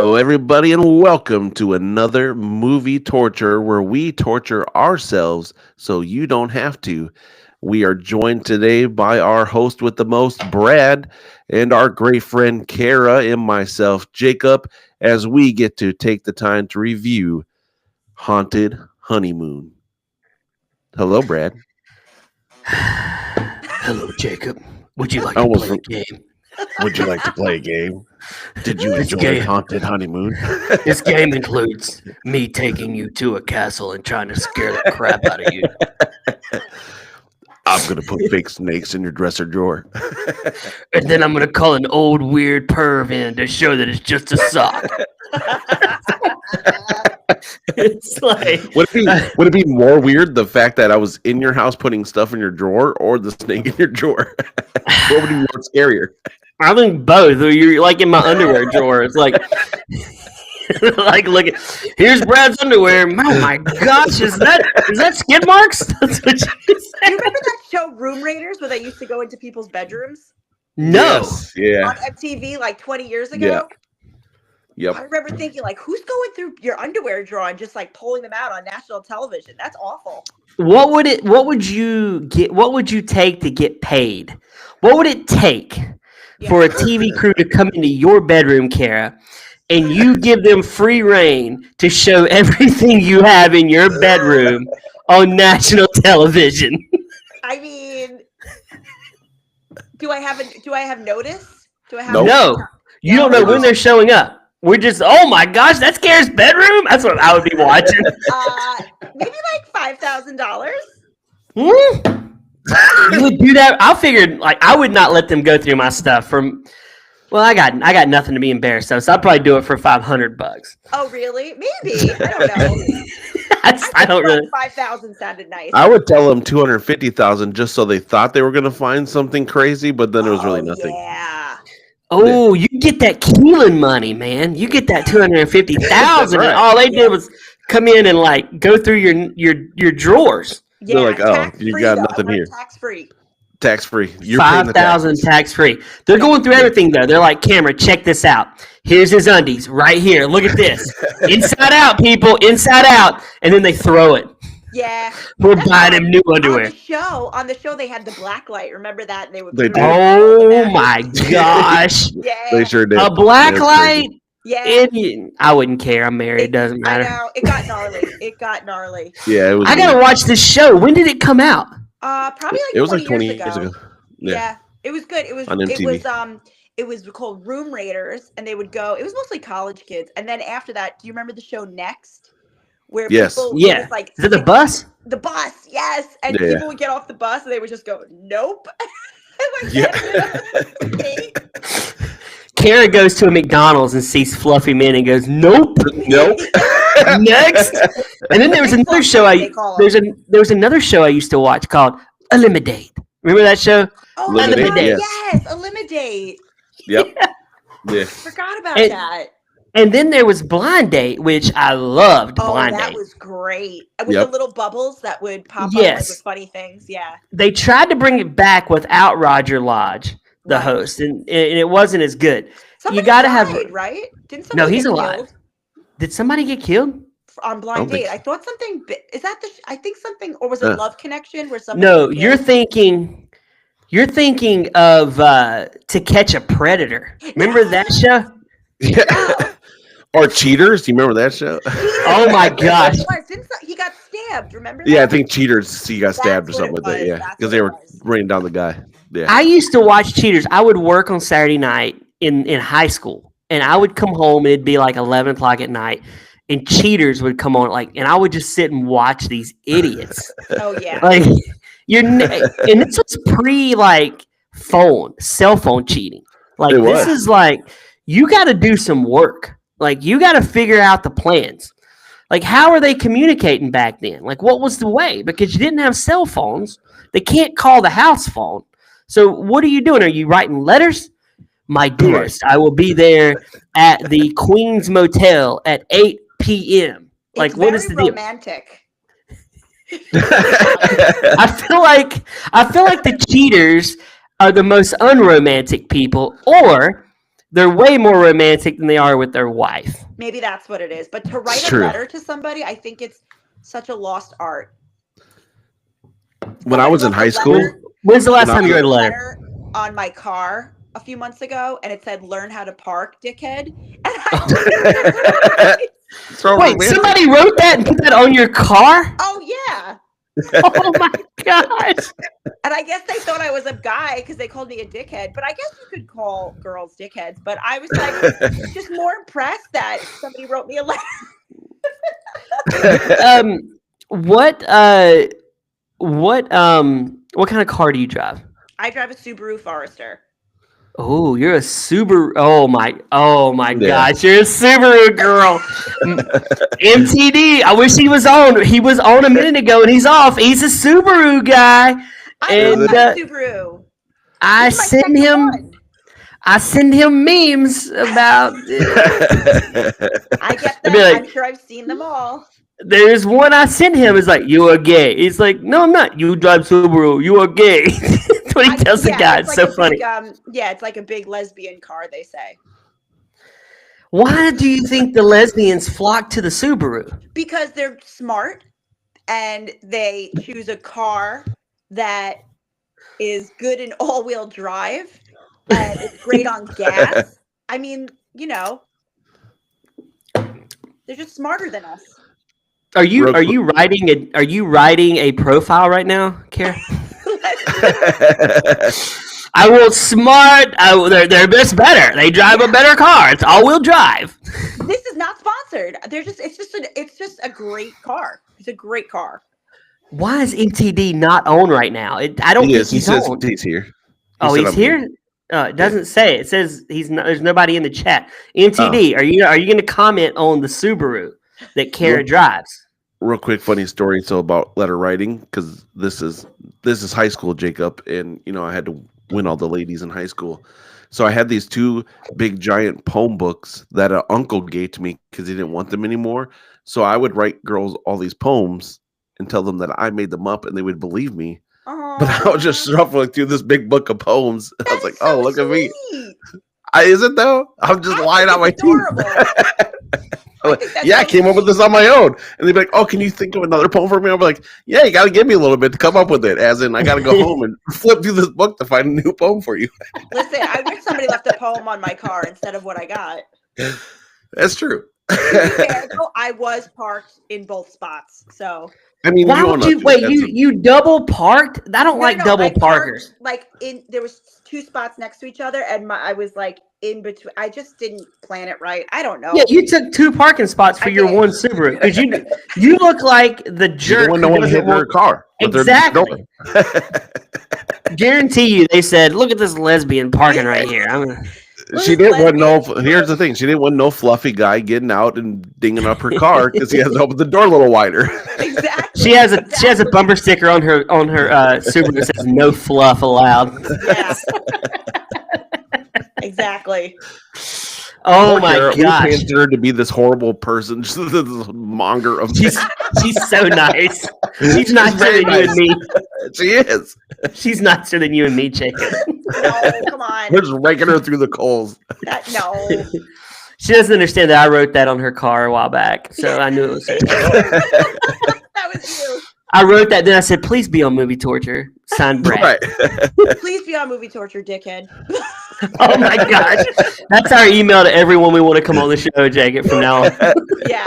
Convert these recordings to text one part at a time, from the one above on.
Hello, everybody, and welcome to another movie torture where we torture ourselves so you don't have to. We are joined today by our host with the most, Brad, and our great friend Kara and myself, Jacob, as we get to take the time to review Haunted Honeymoon. Hello, Brad. Hello, Jacob. Would you like I to almost play a game? Would you like to play a game? Did you This enjoy game- Haunted Honeymoon? This game includes me taking you to a castle and trying to scare the crap out of you. I'm going to put fake snakes in your dresser drawer. And then I'm going to call an old weird perv in to show that it's just a sock. It's like, Would it be more weird the fact that I was in your house putting stuff in your drawer or the snake in your drawer? What would be more scarier? I think both. You're like in my underwear drawer. It's like, look at, here's Brad's underwear. Oh my gosh, is that skid marks? That's what you said. Do you remember that show Room Raiders where they used to go into people's bedrooms No. Yes, yeah. on MTV like 20 years ago? Yep. I remember thinking, like, who's going through your underwear drawer and just like pulling them out on national television? That's awful. What would you take to get paid? What would it take for a TV crew to come into your bedroom, Kara, and you give them free reign to show everything you have in your bedroom on national television? I mean, do I have notice? Do I have Nope. No, you don't know when they're showing up. We're just, oh my gosh, that's Kara's bedroom? That's what I would be watching. Maybe like $5,000. You would do that? I figured, like, I would not let them go through my stuff well, I got nothing to be embarrassed of, so I'd probably do it for $500. Oh, really? Maybe. I don't know. I don't really. 5,000 sounded nice. I would tell them 250,000 just so they thought they were going to find something crazy, but then it was really nothing. Yeah. Oh, you get that Keelan money, man. You get that 250,000, Right. and all they did was come in and like go through your drawers. Yeah. They're like, oh, tax-free, you got though. nothing I want here. Tax free. Tax free. You're paying the 5,000 taxes. tax free. They're going through everything though. They're like, camera, check this out. Here's his undies right here. Look at this. Inside out, people. Inside out. And then they throw it. Yeah. We're That's buying on- him new underwear. On the show, they had the black light. Remember that? And they would. They put it did. Oh my gosh. Yeah. They sure did. A black That's light? crazy. Yeah. I wouldn't care. I'm married. It doesn't I matter. know. It got gnarly. It got gnarly. Yeah, it was. I gotta watch this show. When did it come out? Probably like It was like 20 20 years ago. Yeah. It was good. It was On MTV. it was called Room Raiders, and they would go. It was mostly college kids, and then after that, do you remember the show Next? Where Yes. people, it Yeah. was like Is it the bus? the bus, yes, and Yeah. people would get off the bus and they would just go, nope. Like, Yeah. okay. Kara goes to a McDonald's and sees Fluffy Men and goes, nope. Nope. Next. And then there was another show They call it. there was another show I used to watch called Eliminate. Remember that show? Oh, Eliminate, Eliminate, yes. yes, Eliminate. Yep. Yeah. Forgot about And- that. And then there was Blind Date, which I loved. Oh, Blind that Date. was great. With Yep. the little bubbles that would pop up Yes. like, with funny things. Yeah. They tried to bring it back without Roger Lodge, the Right. host, and it wasn't as good. Somebody gotta have- died, right? Didn't No, somebody he's get alive. killed Did somebody get killed? on I Blind don't think Date? so. I thought something. Is that the? I think something, or was it Uh. Love Connection? Where somebody? No, was you're killed? thinking of To Catch a Predator. Remember that show? Yeah. Or Cheaters. Do you remember that show? Oh my gosh. He got stabbed. Remember? Yeah, I that? think Cheaters. He got stabbed or That's what something it like that. was. Yeah, That's because what they it were was. raining down the guy. Yeah. I used to watch Cheaters. I would work on Saturday night in high school, and I would come home and it'd be like 11 o'clock at night, and Cheaters would come on, and I would just sit and watch these idiots. Oh yeah. Like and this was pre cell phone cheating. Like It this was. is like you got to do some work. Like you got to figure out the plans. Like how are they communicating back then? Like what was the way? Because you didn't have cell phones. They can't call the house phone. So what are you doing? Are you writing letters? My dearest, I will be there at the Queen's Motel at 8 p.m. Like It's what is very the deal? romantic. I feel like the cheaters are the most unromantic people, or they're way more romantic than they are with their wife. Maybe that's what it is. But to write a True. letter to somebody, I think it's such a lost art. When I Somebody was in left a high school, letter- When's the last When I time you I read wrote a letter? on my car a few months ago, and it said "Learn how to park, dickhead." And I so Wait, romantic. somebody wrote that and put that on your car? oh yeah. Oh my gosh. And I guess they thought I was a guy because they called me a dickhead. But I guess you could call girls dickheads. But I was like, just more impressed that somebody wrote me a letter. What kind of car do you drive? I drive a Subaru Forester. Oh, you're a Subaru. Oh my Yeah. gosh, you're a Subaru girl. MTD. I wish he was on. He was on a minute ago and he's off. He's a Subaru guy. I And love that Subaru. I This is my send second him one. I send him memes about I get I'd them. be like- I'm sure I've seen them all. there's one I sent him is like, you are gay. He's like, no, I'm not. You drive Subaru, you are gay. That's what he tells the guy. It's so funny. It's like a big lesbian car, they say. Why do you think the lesbians flock to the Subaru? Because they're smart and they choose a car that is good in all-wheel drive and it's great on gas. I mean, they're just smarter than us. Are you writing a profile right now, Kara? I want smart. They're just better. They drive a better car. It's all-wheel drive. This is not sponsored. It's just a great car. It's a great car. Why is MTD not on right now? I don't He think is. He he's says on. he's here. Oh, said he's I'm here. It doesn't say. It says he's not. There's nobody in the chat. MTD, are you going to comment on the Subaru that Kara drives? Real quick, funny story. So about letter writing, because this is high school, Jacob, and I had to win all the ladies in high school. So I had these two big giant poem books that an uncle gave to me because he didn't want them anymore. So I would write girls all these poems and tell them that I made them up, and they would believe me. But I was just shuffling through this big book of poems. I was like, "Oh, look at me! Is it though? I'm just lying out my teeth." Yeah, I came up with this on my own. And they'd be like, "Oh, can you think of another poem for me?" I'll be like, "Yeah, you got to give me a little bit to come up with it. As in, I got to go home and flip through this book to find a new poem for you." Listen, I wish somebody left a poem on my car instead of what I got. That's true. To be fair, though, I was parked in both spots, so. I mean, Why would you wait? You double parked? I don't like double parkers. There was two spots next to each other, and I was like in between. I just didn't plan it right. I don't know. Yeah, you took two parking spots for your one Subaru because you look like the jerk. No one hit her car. Exactly. Guarantee you, they said, "Look at this lesbian parking right here." She didn't want no. Here's the thing: she didn't want no fluffy guy getting out and dinging up her car because he has to open the door a little wider. Exactly. She has a bumper sticker on her Subaru that says "No fluff allowed." Yeah. Exactly. Oh my gosh! We painted her to be this horrible person, just this monger of. She's so nice. She's nicer than you and me. She is. She's nicer than you and me, Jacob. No, come on. We're just raking her through the coals. No. She doesn't understand that I wrote that on her car a while back, so I knew it was her. That was you. I wrote that, then I said, "Please be on Movie Torture." Signed, Brad. Right. Please be on Movie Torture, dickhead. Oh my gosh. That's our email to everyone we want to come on the show, Jacob, from now on. Yeah.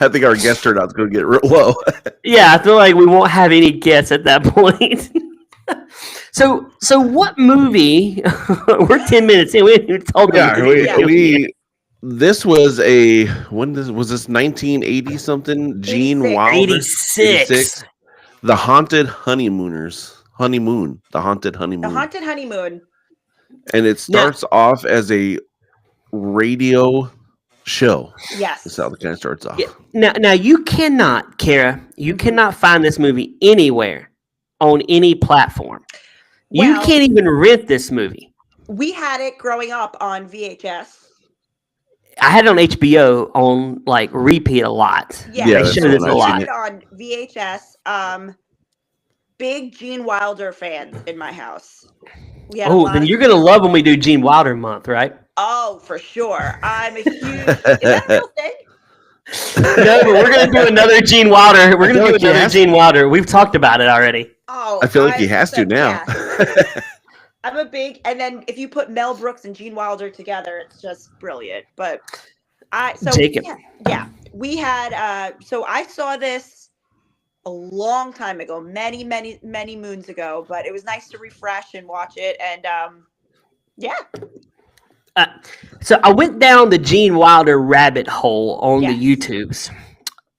I think our guest turnout's going to get real low. Yeah, I feel like we won't have any guests at that point. So what movie? We're 10 minutes in. We haven't even told them. Yeah, this was was this 1980 something? Gene Wilder. 86. The Haunted Honeymooners. Honeymoon. The Haunted Honeymoon. The Haunted Honeymoon. And it starts off as a radio show. Yes. That's how it kind of starts off. Yeah. Now you cannot, Kara, you cannot find this movie anywhere on any platform. You can't even rent this movie. We had it growing up on VHS. I had it on HBO on like repeat a lot. Yeah, they showed this a lot. It on VHS. Big Gene Wilder fans in my house. Oh, then you're gonna love when we do Gene Wilder month, right? Oh, for sure. I'm a huge. Is that a real thing? No, but we're gonna do another Gene Wilder. We're I gonna feel do like he another has Gene Wilder. We've talked about it already. Oh, I feel like he has to now. Yeah. I'm a big, and then if you put Mel Brooks and Gene Wilder together, it's just brilliant. But Jacob. yeah, we had. So I saw this a long time ago, many, many, many moons ago. But it was nice to refresh and watch it, and yeah. So I went down the Gene Wilder rabbit hole on the Yes. YouTubes.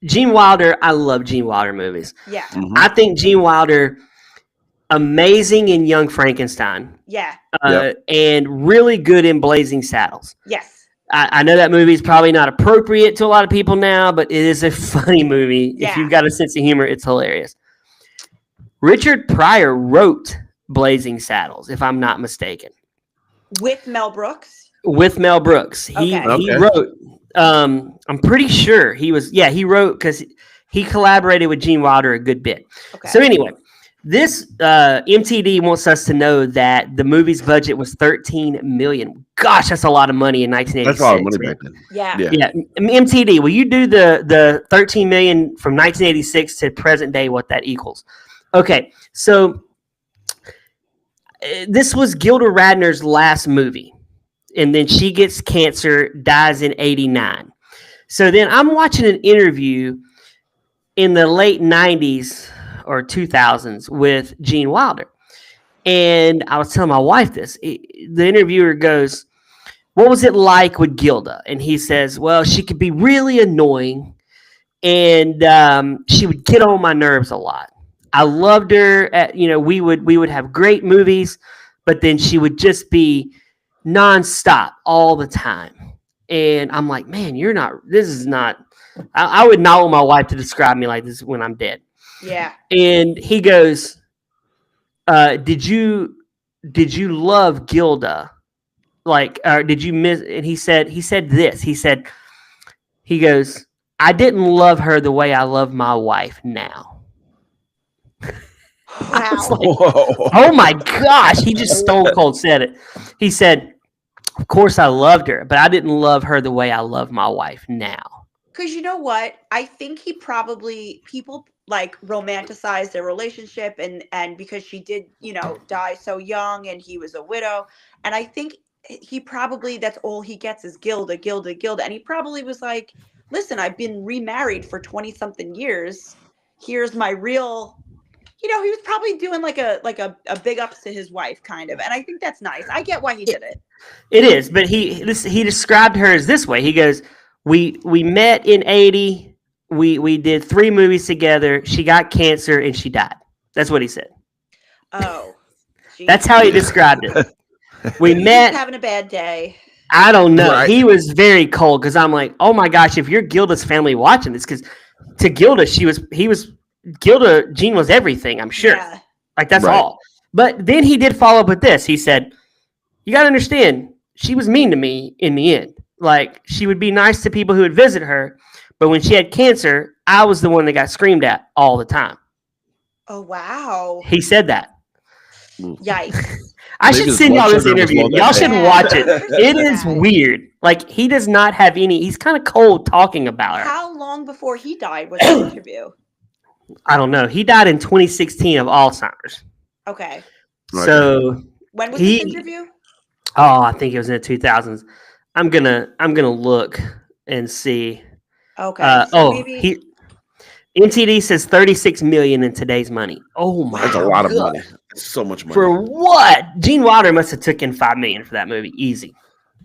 Gene Wilder, I love Gene Wilder movies. Yeah, Mhm. I think Gene Wilder, amazing in Young Frankenstein, yeah, and really good in Blazing Saddles. yes, I know that movie is probably not appropriate to a lot of people now, but it is a funny movie. If Yeah. you've got a sense of humor, it's hilarious. Richard Pryor wrote Blazing Saddles, if I'm not mistaken, with Mel Brooks. with Mel Brooks. He Okay. wrote. I'm pretty sure he was. Yeah, he wrote because he collaborated with Gene Wilder a good bit. Okay. So anyway, this MTD wants us to know that the movie's budget was $13 million. Gosh, that's a lot of money in 1986. That's a lot of money back then. Yeah. Yeah. Yeah, MTD, will you do the $13 million from 1986 to present day? What that equals? Okay, so this was Gilda Radner's last movie, and then she gets cancer, dies in '89. So then I'm watching an interview in the late 90s or 2000s with Gene Wilder. And I was telling my wife this. The interviewer goes, "What was it like with Gilda?" And he says, "Well, she could be really annoying, and she would get on my nerves a lot. I loved her. We would have great movies, but then she would just be nonstop all the time." And I'm like, "Man, this is not. I would not want my wife to describe me like this when I'm dead." Yeah. And he goes, did you love Gilda? Like, did you miss? And he said this. He goes, "I didn't love her the way I love my wife now." I was Wow. like, Whoa. oh my gosh, he just stone cold said it. He said, "Of course I loved her, but I didn't love her the way I love my wife now." Because you know what? I think people like romanticize their relationship and because she did, die so young and he was a widow. And I think he probably, that's all he gets is Gilda, Gilda, Gilda. And he probably was like, listen, I've been remarried for 20 something years. Here's my real, he was probably doing like a big ups to his wife kind of. And I think that's nice. I get why he did it. It is, but he described her as this way. He goes, we met in '80. We did 3 movies together. She got cancer and she died. That's what he said. Oh, geez. That's how he described it. We He was met. having a bad day. I don't know. Right. He was very cold because I'm like, oh my gosh, if you're Gilda's family watching this, because to Gilda, Gene was everything, I'm sure. Yeah. Like, that's Right. all. But then he did follow up with this. He said, "You got to understand, she was mean to me in the end. Like, she would be nice to people who would visit her, but when she had cancer, I was the one that got screamed at all the time." Oh, wow. He said that. Yikes. I Maybe should his send blood y'all this sugar was interview. low that Y'all day. should Yeah. watch it. It is weird. Like, he does not have any. He's kind of cold talking about her. How long before he died was the interview? I don't know. He died in 2016 of Alzheimer's. Okay. Right. So, When was He- this interview? I think it was in the 2000s. I'm gonna look and see. Okay. So maybe MTD says 36 million in today's money. Oh my! That's a lot of God. money. That's so much money. For what? Gene Wilder must have took in $5 million for that movie, easy.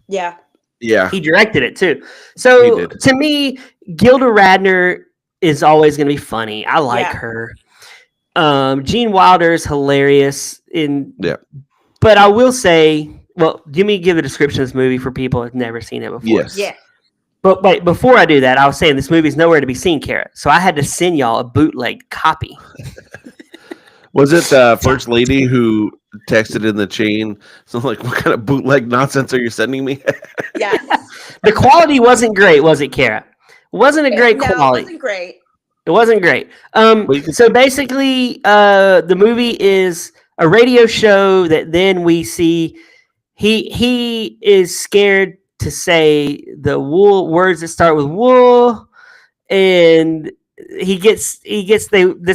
yeah. Yeah. He directed it too. He So did. to me, Gilda Radner is always going to be funny. I like Yeah. her. Gene Wilder is hilarious. Yeah. But I will say, well, do you mean give the description of this movie for people who've never seen it before? Yes. Yeah. But wait, before I do that, I was saying this movie's nowhere to be seen, Kara. So I had to send y'all a bootleg copy. Was it the first lady who texted in the chain? So like, what kind of bootleg nonsense are you sending me? Yes. The quality wasn't great, was it, Kara? Wasn't a great No, quality. it wasn't great. It wasn't great. Well, you can- So basically, the movie is a radio show that then we see he is scared to say the wool words that start with wool, and this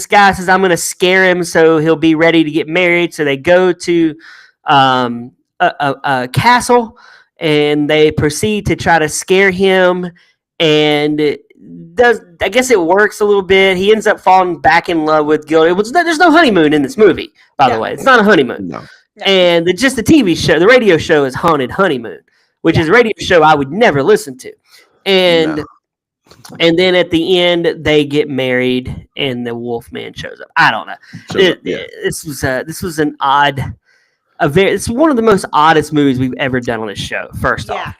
guy says I'm going to scare him so he'll be ready to get married. So they go to a castle and they proceed to try to scare him, and I guess it works a little bit. He ends up falling back in love with Gilda. There's no honeymoon in this movie, by the way. It's not a honeymoon. No. And just the TV show, the radio show is Haunted Honeymoon, which is a radio show I would never listen to. And then at the end, they get married, and the Wolfman shows up. I don't know. This was an odd, it's one of the most oddest movies we've ever done on this show. First off,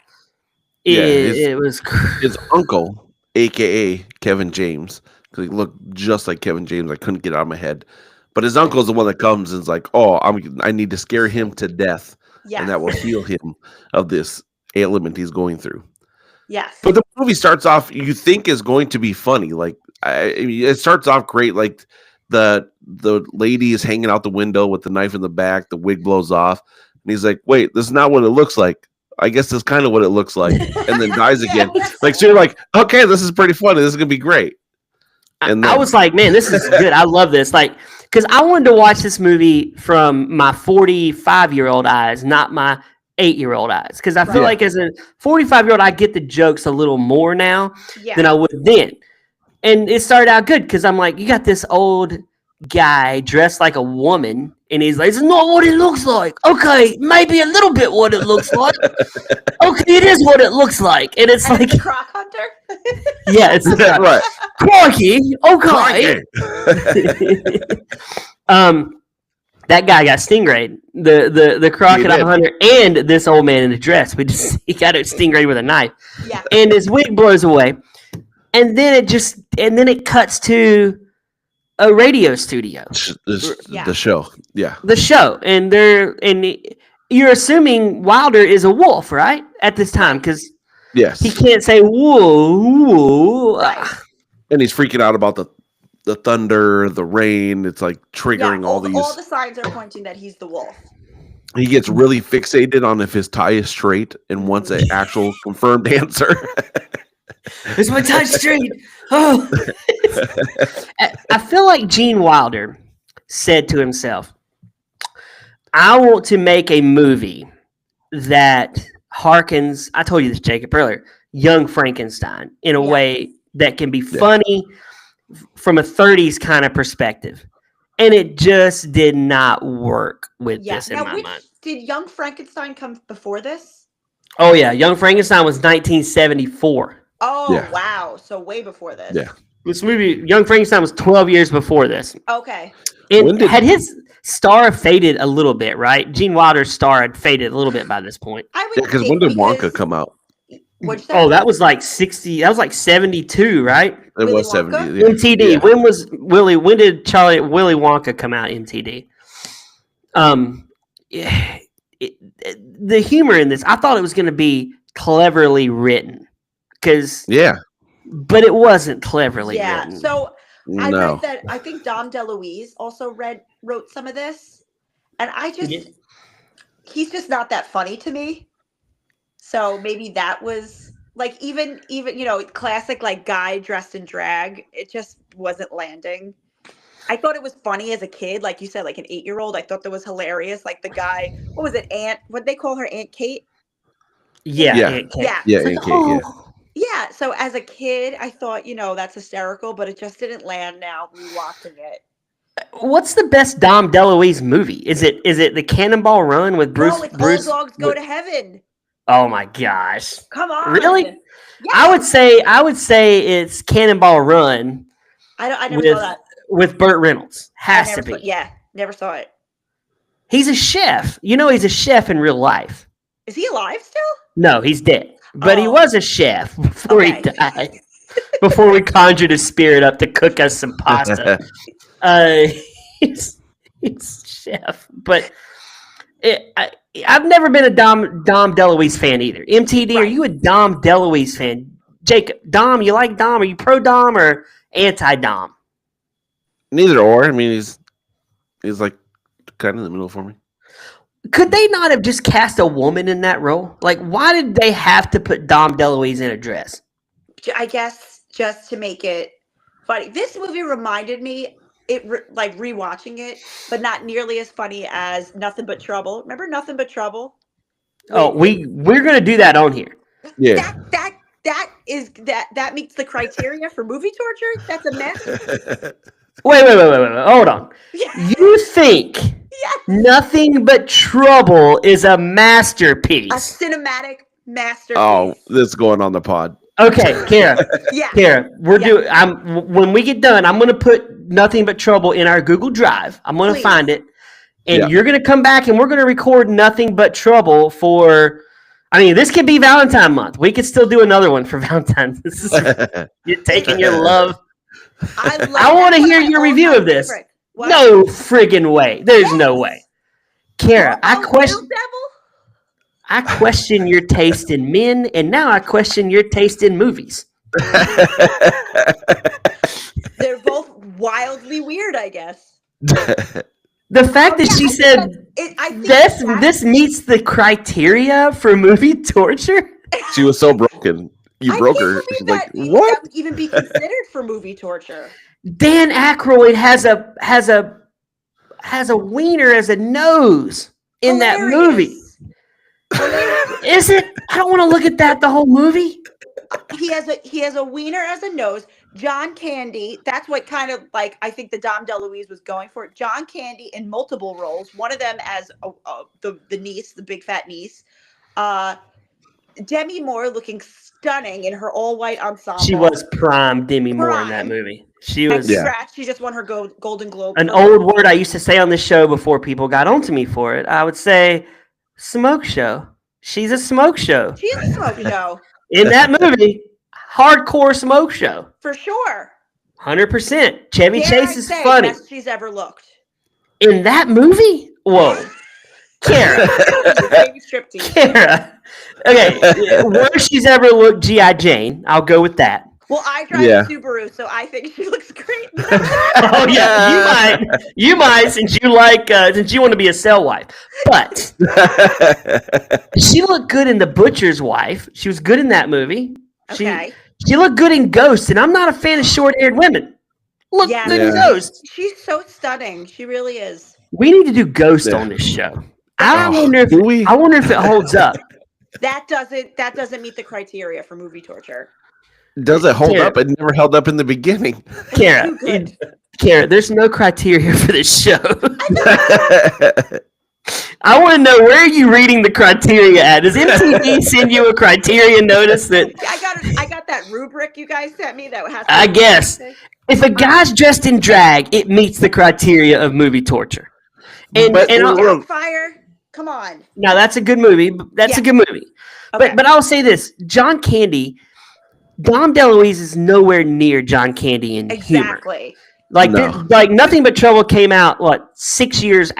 it was his uncle, aka Kevin James, because he looked just like Kevin James. I couldn't get it out of my head. But his uncle is the one that comes and is like, "Oh, I need to scare him to death, and that will heal him of this ailment he's going through." Yes. But the movie starts off, you think is going to be funny. Like, it starts off great. Like the lady is hanging out the window with the knife in the back. The wig blows off, and he's like, "Wait, this is not what it looks like. I guess that's kind of what it looks like." And then dies again. Like, so you're like, "Okay, this is pretty funny. This is gonna be great." And then, I was like, "Man, this is good. I love this." Like, because I wanted to watch this movie from my 45-year-old eyes, not my 8-year-old eyes. Because I feel like as a 45-year-old, I get the jokes a little more now than I would then. And it started out good because I'm like, you got this old guy dressed like a woman, and he's like, "It's not what it looks like." Okay, maybe a little bit what it looks like. Okay, it is what it looks like. And it's like Croc Hunter. Yeah, it's right. Crikey. Okay. That guy got stingrayed. The crocodile hunter and this old man in a dress. He got it stingrayed with a knife. Yeah. And his wig blows away. And then it cuts to a radio studio. The show. Yeah. The show. And you're assuming Wilder is a wolf, right? At this time, because yes, he can't say whoa. Right. And he's freaking out about the thunder, the rain. It's like triggering all these. All the signs are pointing that he's the wolf. He gets really fixated on if his tie is straight and wants an actual confirmed answer. Is my tie straight? Oh. I feel like Gene Wilder said to himself, "I want to make a movie that harkens," I told you this, Jacob, earlier, Young Frankenstein in a way that can be funny from a 30s kind of perspective. And it just did not work with this in my mind. Did Young Frankenstein come before this? Oh, yeah. Young Frankenstein was 1974. Oh, wow. So way before this. Yeah. This movie, Young Frankenstein, was 12 years before this. Okay. And had his star faded a little bit, right? Gene Wilder's star had faded a little bit by this point. Because when did Wonka come out? Oh, that was like 60. That was like 72, right? It was 70. Yeah. MTD. Yeah. When did Willy Wonka come out? MTD. The humor in this, I thought it was going to be cleverly written, but it wasn't cleverly written. Yeah. So I read that. I think Dom DeLuise also wrote some of this, and he's just not that funny to me. So maybe that was like even classic like guy dressed in drag. It just wasn't landing. I thought it was funny as a kid, like you said, like an 8-year-old. I thought that was hilarious. Like the guy, what was it, Aunt? What'd they call her, Aunt Kate? Yeah. Aunt Kate. Yeah, Aunt Kate. Yeah. Yeah. So as a kid, I thought that's hysterical, but it just didn't land. Now rewatching it. What's the best Dom DeLuise movie? Is it the Cannonball Run with Bruce? No, it's All Dogs Go to Heaven. Oh my gosh! Come on, really? Yes. I would say it's Cannonball Run. I never saw that with Burt Reynolds. Has to be. Never saw it. He's a chef. He's a chef in real life. Is he alive still? No, he's dead. But he was a chef before he died. Before we conjured his spirit up to cook us some pasta. He's chef, but I've never been a Dom DeLuise fan either. MTD, are you a Dom DeLuise fan? Jacob, Dom, you like Dom? Are you pro Dom or anti Dom? Neither or. I mean, he's like kind of in the middle for me. Could they not have just cast a woman in that role? Like, why did they have to put Dom DeLuise in a dress? I guess just to make it funny. This movie reminded me, like rewatching it, but not nearly as funny as Nothing But Trouble. Remember Nothing But Trouble? Oh, we're gonna do that on here. Yeah. That meets the criteria for movie torture. That's a mess. Wait. Hold on. Yeah. You think Yes. Nothing But Trouble is a A masterpiece? cinematic masterpiece. Oh, this is going on the pod. Okay, Kara. Yeah. Kara, when we get done, I'm gonna put Nothing But Trouble in our Google Drive. I'm gonna Please. find it, and Yeah. you're gonna come back and we're gonna record Nothing But Trouble for. I mean, this could be Valentine month. We could still do another one for Valentine's. This is you're taking your love. I want to hear your review of this. What? No friggin' way. There's no Yes. way. Kara, I Little question. Devil? I question your taste in men, and now I question your taste in movies. They're both wildly weird, I guess. The fact that she said I think this meets the criteria for movie torture. She was so broken. You broke her. She's like, what? That would even be considered for movie torture. Dan Aykroyd has a wiener as a nose in that movie. Is it? I don't want to look at that the whole movie. He has a wiener as a nose. John Candy. That's what kind of like I think the Dom DeLuise was going for. John Candy in multiple roles. One of them as the niece, the big fat niece. Demi Moore looking stunning in her all white ensemble. She was prime Demi Moore in that Prime. movie. She was She just won her Golden Globe. an old word I used to say on this show before people got onto me for it. I would say smoke show. She's a smoke show. She is a smoke show. In that movie, hardcore smoke show. For sure. 100%. Chevy Dare Chase I is say, funny. best she's ever looked. In that movie? Whoa. Kara. Baby striptease. Kara. Okay. Worst she's ever looked, G.I. Jane. I'll go with that. Well, I drive Yeah. a Subaru, so I think she looks great. Oh yeah, you might since you like since you want to be a cell wife. But she looked good in The Butcher's Wife. She was good in that movie. Okay. She looked good in Ghost, and I'm not a fan of short-haired women. Look Yeah. good in Yeah. Ghost. She's so stunning. She really is. We need to do Ghost Yeah. on this show. I Oh, wonder do we? if it holds up. That doesn't meet the criteria for movie torture. Does it hold Kara. up? It never held up in the beginning. Kara, Too good. Kara, there's no criteria for this show. I want to know, where are you reading the criteria at? Does MTV send you a criteria notice that I got that rubric you guys sent me that has. I guess if a guy's dressed in drag, it meets the criteria of movie torture? And But- I'll- Fire. Come on. now that's a good movie. That's a good movie. Okay. But I'll say this: John Candy, Dom DeLuise is nowhere near John Candy in humor. Exactly. Like, No. like Nothing But Trouble came out 5 years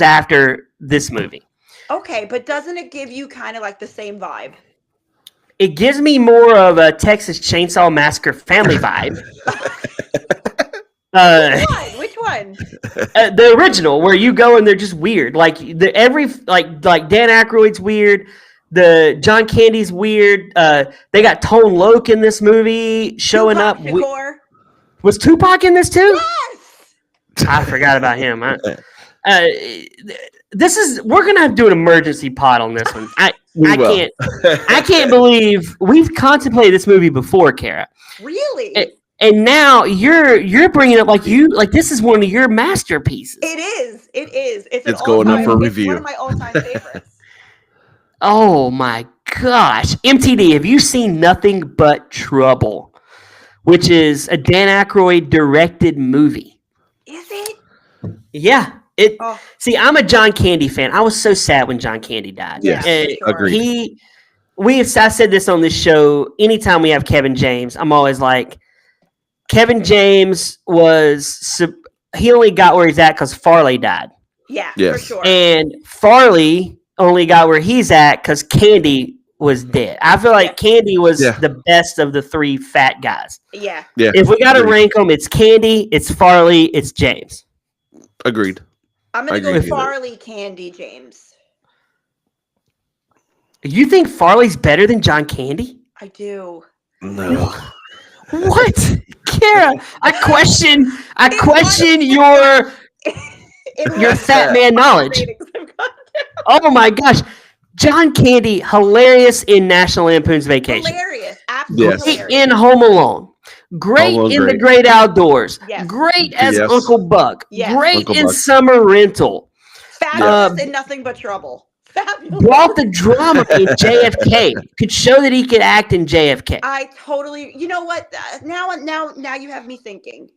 after this movie. Okay, but doesn't it give you kind of like the same vibe? It gives me more of a Texas Chainsaw Massacre family vibe. Which one? The original, where you go and they're just weird. Like Dan Aykroyd's weird. The John Candy's weird. They got Tone Loc in this movie showing Tupac up. Shakur? Was Tupac in this too? Yes. I forgot about him. We're gonna have to do an emergency pod on this one. I can't believe we've contemplated this movie before, Kara. Really? And now you're bringing it like this is one of your masterpieces. It is. It's It's going up for review. It's one of my all-time favorites. Oh my gosh. MTD, have you seen Nothing But Trouble? Which is a Dan Aykroyd directed movie. Is it? Yeah. See, I'm a John Candy fan. I was so sad when John Candy died. Yes, And agreed. I said this on this show. Anytime we have Kevin James, I'm always like, Kevin James he only got where he's at because Farley died. Yeah, Yes. for sure. And Farley only got where he's at because Candy was dead. I feel like Candy was the best of the three fat guys. Yeah. Yeah. If we got to Agreed. rank them, it's Candy, it's Farley, it's James. Agreed. I'm I gonna go agree with you there. Farley, Candy, James. You think Farley's better than John Candy? I do. No. What? Kara, I question your fat man knowledge. Oh my gosh. John Candy, hilarious in National Lampoon's Vacation. Hilarious. Absolutely Yes. Great hilarious. in Home Alone. Great Home Alone, in The great. Great Outdoors. Yes. Great as Yes. Uncle Buck. Yes. Great Uncle in Buck. Summer Rental. Fabulous and Nothing But Trouble. Fabulous. Brought the drama in JFK. Could show that he could act in JFK. I totally. You know what? Now you have me thinking.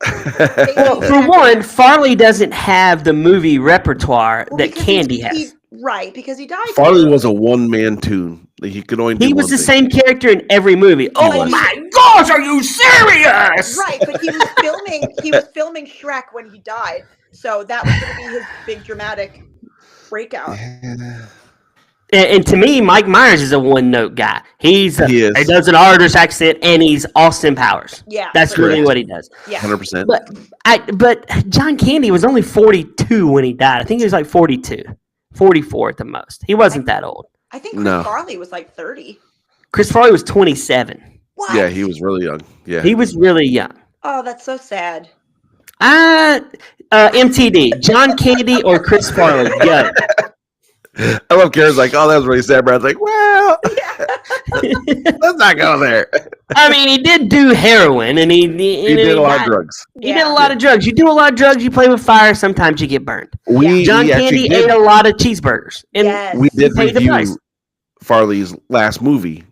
Well, for one, Farley doesn't have the movie repertoire Well, that because Candy has. Right, because he died. Farley was a one-man tune. He could only do He was one the thing. same character in every movie. Oh was. my gosh, are you serious? Right, but he was filming. He was filming Shrek when he died, so that was going to be his big dramatic breakout. And to me, Mike Myers is a one-note guy. He is. does an Irish accent, and he's Austin Powers. Yeah, That's for really sure. what he does. Yeah, 100%. But John Candy was only 42 when he died. I think he was like 42, 44 at the most. He wasn't that old. I think Chris No. Farley was like 30. Chris Farley was 27. What? Yeah, he was really young. Yeah. He was really young. Oh, that's so sad. MTD, John Candy or Chris Farley? Go. I love Kara's like, oh, that was really sad. Brad's like, well, let's not go there. I mean, he did do heroin, and he Did a lot of drugs. He did a lot of drugs. You do a lot of drugs, you play with fire, sometimes you get burned. John Candy ate a lot of cheeseburgers. And Yes. We did paid the price. review Farley's last movie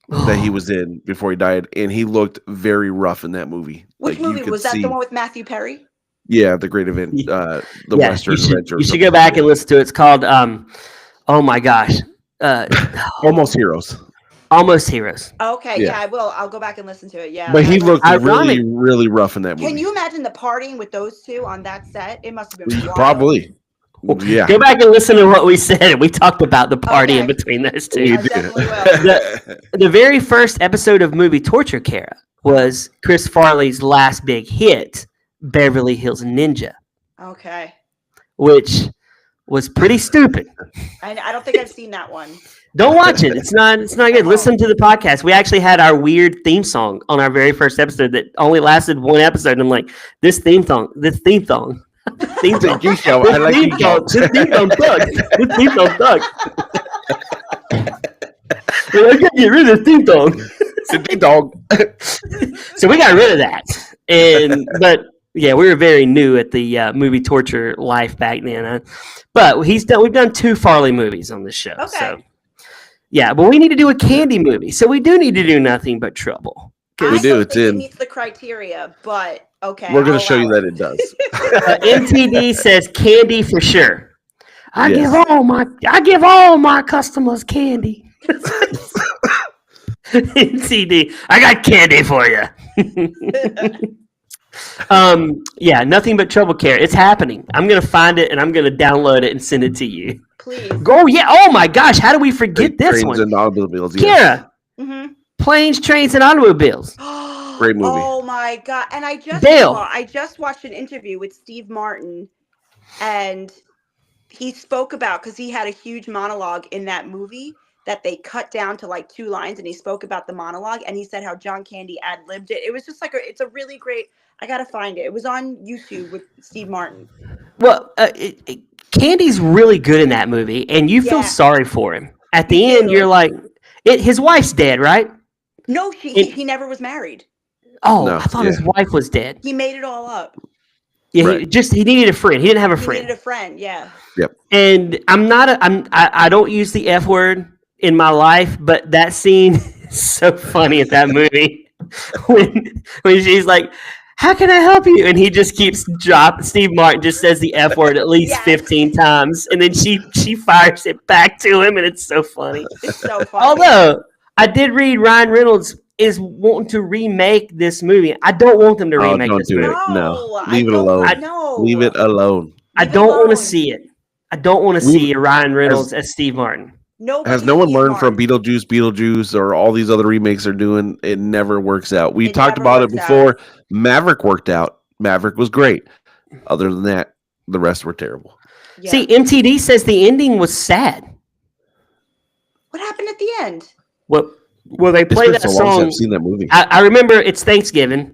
that he was in before he died, and he looked very rough in that movie. Which Like, you movie could was that? see- The one with Matthew Perry? Yeah, the Great Event, the Western Adventure. You should go back and listen to it. It's called, oh my gosh, Almost Heroes. Almost Heroes. Okay, Yeah. yeah, I will. I'll go back and listen to it. Yeah. But he looked Ironic. really, really rough in that movie. Can you imagine the partying with those two on that set? It must have been wild. Probably. Yeah. Go back and listen to what we said. We talked about the party Okay. in between those two. I definitely will. The very first episode of Movie Torture, Kara, was Chris Farley's last big hit, Beverly Hills Ninja, Okay. which was pretty stupid. I don't think I've seen that one. Don't watch it. It's not good. Listen to the podcast. We actually had our weird theme song on our very first episode that only lasted one episode. And I'm like, this theme song. Theme song. I like This theme song sucks. This theme song sucks. I gotta get rid of this theme song. Ding dong. So we got rid of that. But yeah, we were very new at the movie torture life back then. But we've done 2 Farley movies on this show. Okay. So yeah, but we need to do a Candy movie. So we do need to do Nothing But Trouble. We do. I don't It's think it in. meets the criteria, but okay. We're going I'll to show you allow that it does. MTD says Candy for sure. I Yes. give all my customers candy. MTD, I got candy for you. Yeah, Nothing But Trouble, Care. It's happening. I'm gonna find it and I'm gonna download it and send it to you. Please. Oh yeah. Oh my gosh. How do we forget this Trains one? and automobiles. Yes. Kara, Mm-hmm. Planes, Trains, and Automobiles. Great movie. Oh my god! And I just watched an interview with Steve Martin, and he spoke about, because he had a huge monologue in that movie that they cut down to like 2 lines, and he spoke about the monologue, and he said how John Candy ad-libbed it. It was just like it's a really great. I gotta find it. It was on YouTube with Steve Martin. Well, Candy's really good in that movie, and you feel Yeah. sorry for him. At the Me end, too. you're like, his wife's dead, right? No, he never was married. Oh, No, I thought his wife was dead. He made it all up. Yeah, Right. he needed a friend. He didn't have a He friend. needed a friend. Yeah. And I don't use the F word in my life, but that scene is so funny at that movie when she's like, "How can I help you?" and he just keeps dropping. Steve Martin just says the F word at least Yes. 15 times, and then she fires it back to him, and it's so funny. It's so funny. Although I did read Ryan Reynolds is wanting to remake this movie. I don't want them to Oh, remake don't this do movie. it. No. I Leave it don't- alone. No. Leave it alone. I Leave it don't want alone. to see it. I don't want to see Ryan Reynolds as Steve Martin. Nobody Has no one Steve learned from Martin. Beetlejuice, or all these other remakes they're doing? It never works out. We It talked never about it works before. Maverick worked out. Maverick was great. Other than that, the rest were terrible. Yeah. See, MTD says the ending was sad. What happened at the end? Well, they It's play been that so long since song. I've seen that movie. I remember it's Thanksgiving.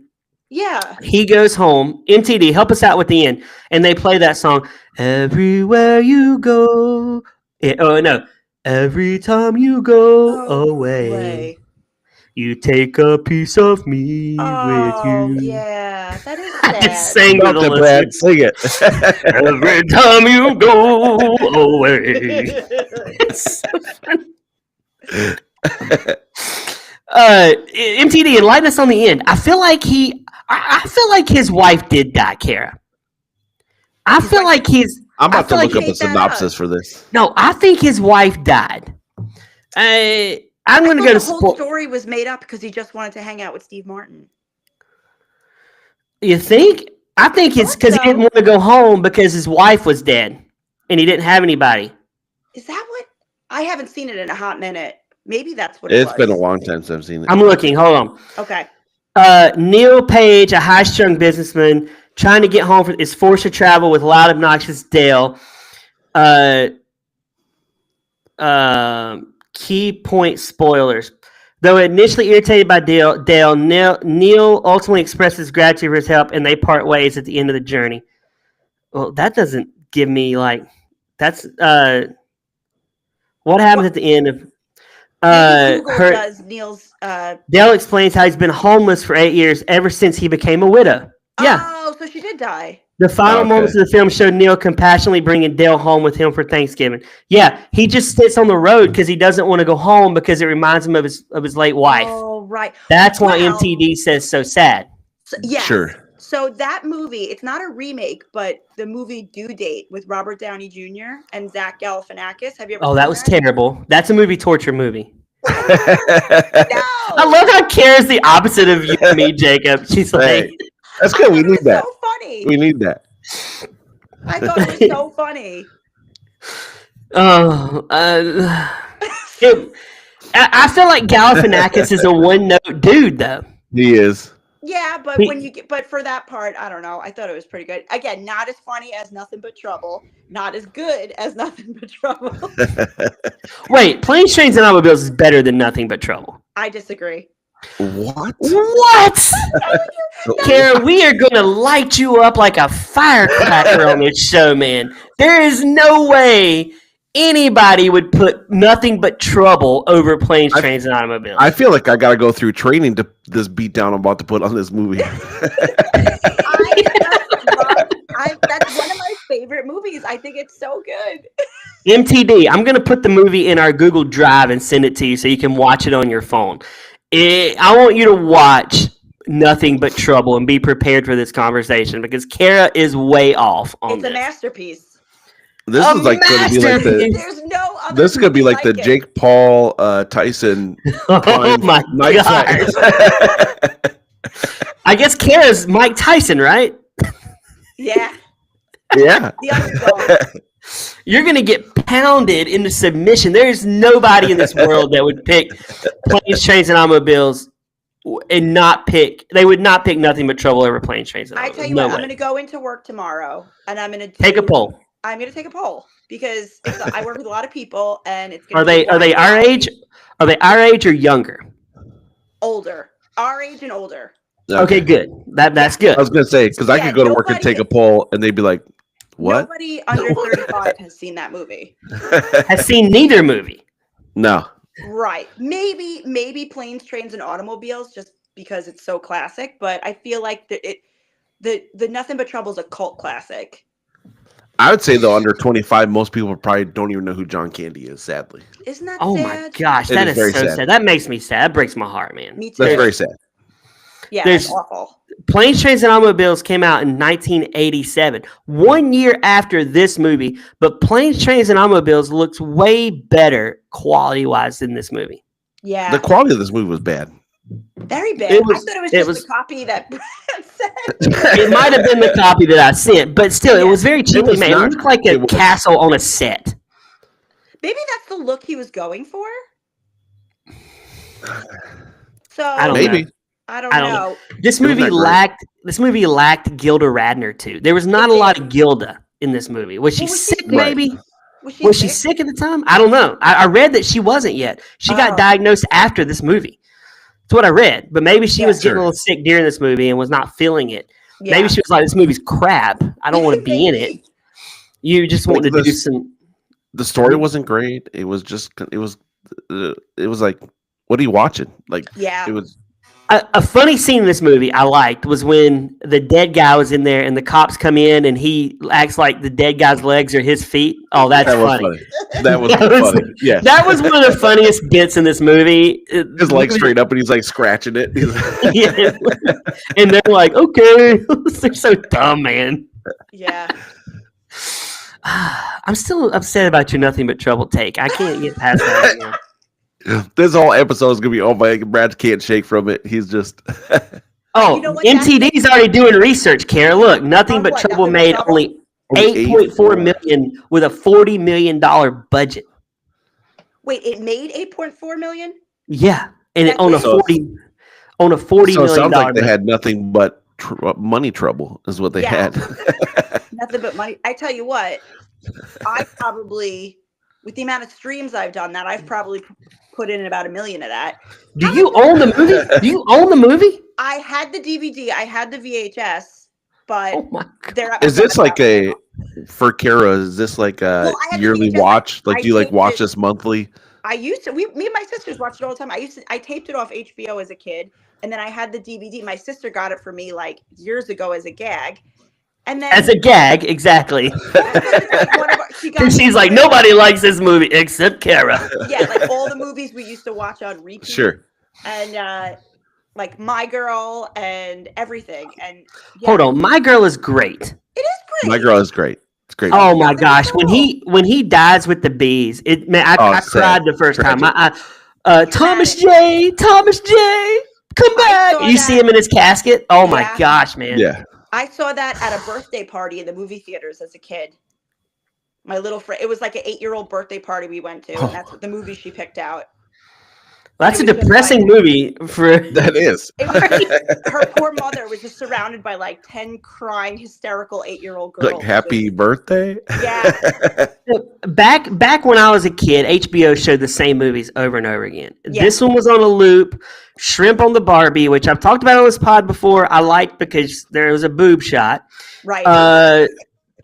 Yeah. He goes home. MTD, help us out with the end. And they play that song. Everywhere you go. Oh, no. Every time you go away, you take a piece of me with Oh, you. yeah. That is I just sad. sang to Melt the it, Brad. Sing it. Every time you go away. It's so funny. MTD, enlighten us on the end. I feel like I feel like his wife did die, Kara. I His feel wife like he's. I'm about to feel look like up a made that synopsis for this. No, I think his wife died. I'm I going to thought go to the whole sport. story was made up because he just wanted to hang out with Steve Martin. You think? I think it's Thought because he so. didn't want to go home because his wife was dead and he didn't have anybody. Is that what? I haven't seen it in a hot minute. Maybe that's what it It's was. been a long time since I've seen it. I'm looking. Hold on. Okay. Neil Page, a high-strung businessman, trying to get home, is forced to travel with loud, obnoxious Dale. Key point spoilers. Though initially irritated by Dale, Neil ultimately expresses gratitude for his help, and they part ways at the end of the journey. Well, that doesn't give me that's what happens at the end of Maybe Google does Neil's. Dale explains how he's been homeless for 8 years ever since he became a widow. Yeah. Oh, so she did die. The final moments of the film showed Neil compassionately bringing Dale home with him for Thanksgiving. Yeah, he just sits on the road because he doesn't want to go home because it reminds him of his late wife. Oh, right. That's why MTD says so sad. So, yeah. Sure. So that movie, it's not a remake, but the movie Due Date with Robert Downey Jr. and Zach Galifianakis. Have you ever? Oh, seen that was terrible. That's a movie torture movie. No. I love how Kara's the opposite of you and me, Jacob. She's like, Hey, that's good. I We thought it need was that. So funny. We need that. I thought it was so funny. oh, I feel like Galifianakis is a one-note dude, though. He is. Yeah, but but for that part, I don't know. I thought it was pretty good. Again, not as funny as Nothing But Trouble, not as good as Nothing But Trouble. Wait, Planes, Trains, and Automobiles is better than Nothing But Trouble. I disagree. What? What? Kara, we are going to light you up like a firecracker on this show, man. There is no way anybody would put Nothing But Trouble over Planes, Trains, and Automobiles. I feel like I got to go through training to this beat down I'm about to put on this movie. That's one of my favorite movies. I think it's so good. MTD, I'm going to put the movie in our Google Drive and send it to you so you can watch it on your phone. I want you to watch Nothing But Trouble and be prepared for this conversation because Kara is way off on It's a masterpiece. This is like going to be like the. There's no other. This is going to be like the it. Jake Paul Tyson. Oh my God. I guess Kara's Mike Tyson, right? Yeah. Yeah. The underdog. You're going to get pounded into submission. There's nobody in this world that would pick Planes, Trains, and Automobiles and not pick. They would not pick Nothing But Trouble over Planes, Trains, and Automobiles. I tell you what, I'm going to go into work tomorrow and I'm going to take a poll. I'm going to take a poll because I work with a lot of people and it's going to Are they our age? Are they our age or younger? Older. Our age and older. Okay, good. That's good. I was going to say, because I could go to work and take a poll and they'd be like, what? Nobody under 35 has seen that movie. Has seen neither movie. No. Right. Maybe Planes, Trains, and Automobiles just because it's so classic, but I feel like the Nothing But Trouble is a cult classic. I would say though, under 25, most people probably don't even know who John Candy is. Sadly. Isn't that? Oh sad? my gosh, that is so sad. That makes me sad. That breaks my heart, man. Me too. That's very sad. Yeah, that's awful. Planes, Trains, and Automobiles came out in 1987, 1 year after this movie. But Planes, Trains, and Automobiles looks way better quality-wise than this movie. Yeah, the quality of this movie was bad. Very bad. I thought it was the copy that Brad said. It might have been the copy that I sent, but still, it was very cheaply made. It looked like a castle on a set. Maybe that's the look he was going for. So I don't know. I don't know. This movie lacked Gilda Radner too. There was not a lot of Gilda in this movie. Was she Well, was she sick? sick? Right. Maybe. Was She sick at the time? I don't know. I read that she wasn't yet. She got Oh. diagnosed after this movie. That's what I read. But maybe she Yeah. was getting a Sure. little sick during this movie and was not feeling it. Yeah. Maybe she was like, "This movie's crap. I don't want to be in it." You just want to do some. The story wasn't great. It was like, what are you watching? Like, Yeah. it was. A funny scene in this movie I liked was when the dead guy was in there and the cops come in and he acts like the dead guy's legs are his feet. Oh, that's That was funny. funny. That was That was- funny. Yeah. That was one of the funniest bits in this movie. His legs straight up and he's like scratching it. He's like, Yeah. And they're like, okay. They're so dumb, man. Yeah. I'm still upset about your nothing but trouble take. I can't get past that anymore. this whole episode is gonna be, oh my, Brad can't shake from it. He's just Oh, You know what, MTD's already doing research, Kara. Look, Nothing On But what? Trouble Nothing But made Trouble? only Only 8.4 million with a $40 million budget. Wait, it made 8.4 million? Yeah, and That's on a it. 40 on a $40 so it million sounds like they budget. had nothing but money trouble is what they Yeah. had. Nothing but money. I tell you what, I probably, with the amount of streams I've done, that I've probably put in about $1 million of that. Do you own the movie? Do you own the movie? I had the DVD, I had the VHS, but Oh my god! they're Is this like for Kara, is this like a Well, I had the yearly VHS, watch? Like, I do you like taped watch it. this monthly? I used to. Me and my sisters watched it all the time. I taped it off HBO as a kid, and then I had the DVD. My sister got it for me like years ago as a gag, and then As a gag, exactly. she got Because she's like, nobody likes this movie except Kara. Yeah, like all the movies we used to watch on repeat. Sure. And like My Girl and everything. And yeah, Hold on, My Girl is great. it is great. My Girl is great. It's great. Oh my Nothing gosh, at when he dies with the bees, it man, I sad. cried the first time. Tragic. Thomas J, come back! saw You see that. him in his casket. Oh my Yeah. gosh, man! Yeah. I saw that at a birthday party in the movie theaters as a kid. My little friend, it was like an 8-year-old birthday party we went to, and that's what the movie she picked out. That's a It was just depressing like- movie for. That is. It was, her poor mother was just surrounded by like 10 crying, hysterical 8-year-old girls. Like, happy birthday. Yeah. Back when I was a kid, HBO showed the same movies over and over again. Yeah. This one was on a loop. Shrimp on the Barbie, which I've talked about on this pod before. I liked because there was a boob shot. Right.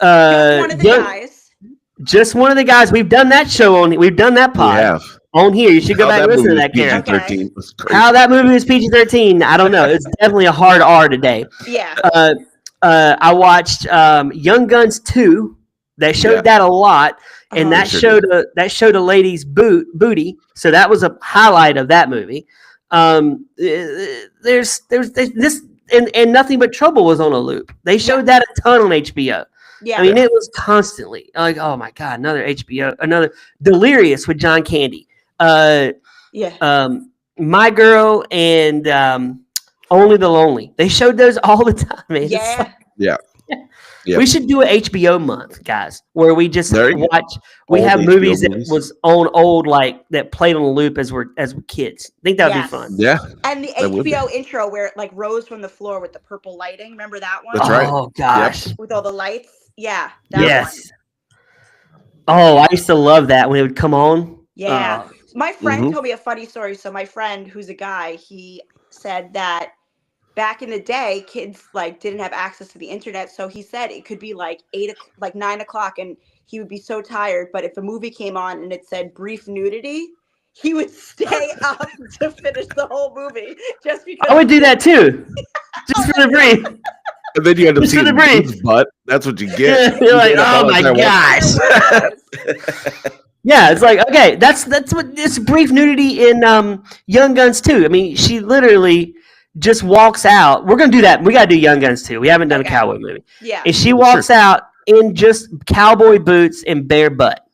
Just one of the guys. Just one of the guys. We've done that show on. We've done that We pod have. on here. You should go How back and listen to that, movie Karen. was PG-13 was crazy. How that movie was PG-13, I don't know. It's definitely a hard R today. Yeah. I watched Young Guns 2. They showed Yeah. that a lot, and Oh, that sure showed a lady's booty. So that was a highlight of that movie. There's this and Nothing But Trouble was on a loop. They showed that a ton on HBO. Yeah. I mean, it was constantly like, oh my god, another HBO, another Delirious with John Candy. Yeah. My Girl and Only the Lonely. They showed those all the time, man. It's Yeah. like- Yeah. We should do an HBO month, guys, where we just There you go. watch. We Old have HBO movies that movies. was on old, like that played on a loop as we're kids. I think that would Yes. be fun. Yeah. And the That would be. HBO intro where it like rose from the floor with the purple lighting. Remember that one? That's right. Oh gosh, With all the lights. Yeah. That yes. Oh, I used to love that when it would come on. Yeah. My friend Mhm. told me a funny story. So my friend, who's a guy, he said that back in the day, kids like didn't have access to the internet. So he said it could be like 9 o'clock, and he would be so tired. But if a movie came on and it said brief nudity, he would stay up to finish the whole movie just because. I would do that too, just for the brief. And then you end up Just for seeing the brief. dude's butt. That's what you get. You're like, You get a oh bunch my of that gosh. Yeah, it's like, okay, that's what this brief nudity in Young Guns 2. I mean, she literally just walks out. We're gonna do that. We gotta do Young Guns 2. We haven't done Okay. a cowboy movie. Yeah. And she walks out in just cowboy boots and bare butt.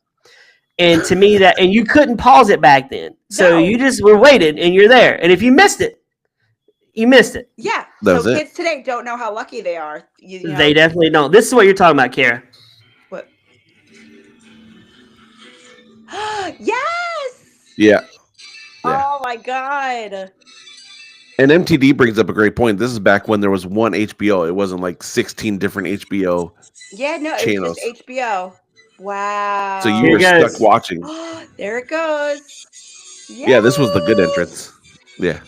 And to me and you couldn't pause it back then. So No. you just were waiting and you're there. And if you missed it, you missed it. Yeah. That was So it. kids today don't know how lucky they are. You know, They definitely don't. This is what you're talking about, Kara. What? Yes. Yeah. Yeah. Oh my god. And MTD brings up a great point. This is back when there was one HBO. It wasn't like 16 different HBO Yeah, no, it was channels. just HBO. So Wow. you Here were stuck goes. watching. There it goes. Yeah, this was the good Yes. entrance. Yeah.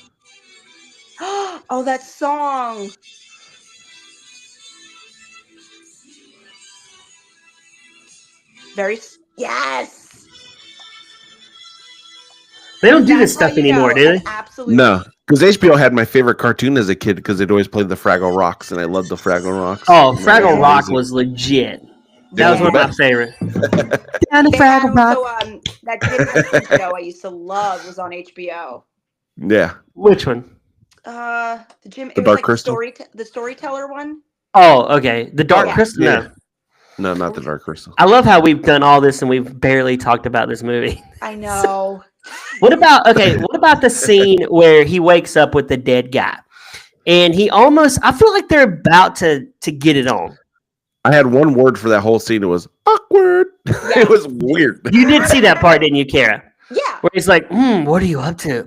Oh, that song. Yes. They don't do That's this how stuff you anymore, know do an they? absolute. No, because HBO had my favorite cartoon as a kid because they'd always play the Fraggle Rocks, and I loved the Fraggle Rocks. Oh, And they were Fraggle Rock amazing. was legit. They That was were one the of my favorites. Down the They had Fraggle Rock. also that Jim Henson show I used to love was on HBO. Yeah. Which one? The Jim. The It was Dark like Crystal? the storyteller one. Oh, okay. The Dark Yeah. Crystal? Yeah. No. No, not the Dark Crystal. I love how we've done all this and we've barely talked about this movie. I know. What about the scene where he wakes up with the dead guy? And he almost, I feel like they're about to get it on. I had one word for that whole scene. It was awkward. Yeah. It was weird. You did see that part, didn't you, Kara? Yeah. Where he's like, what are you up to?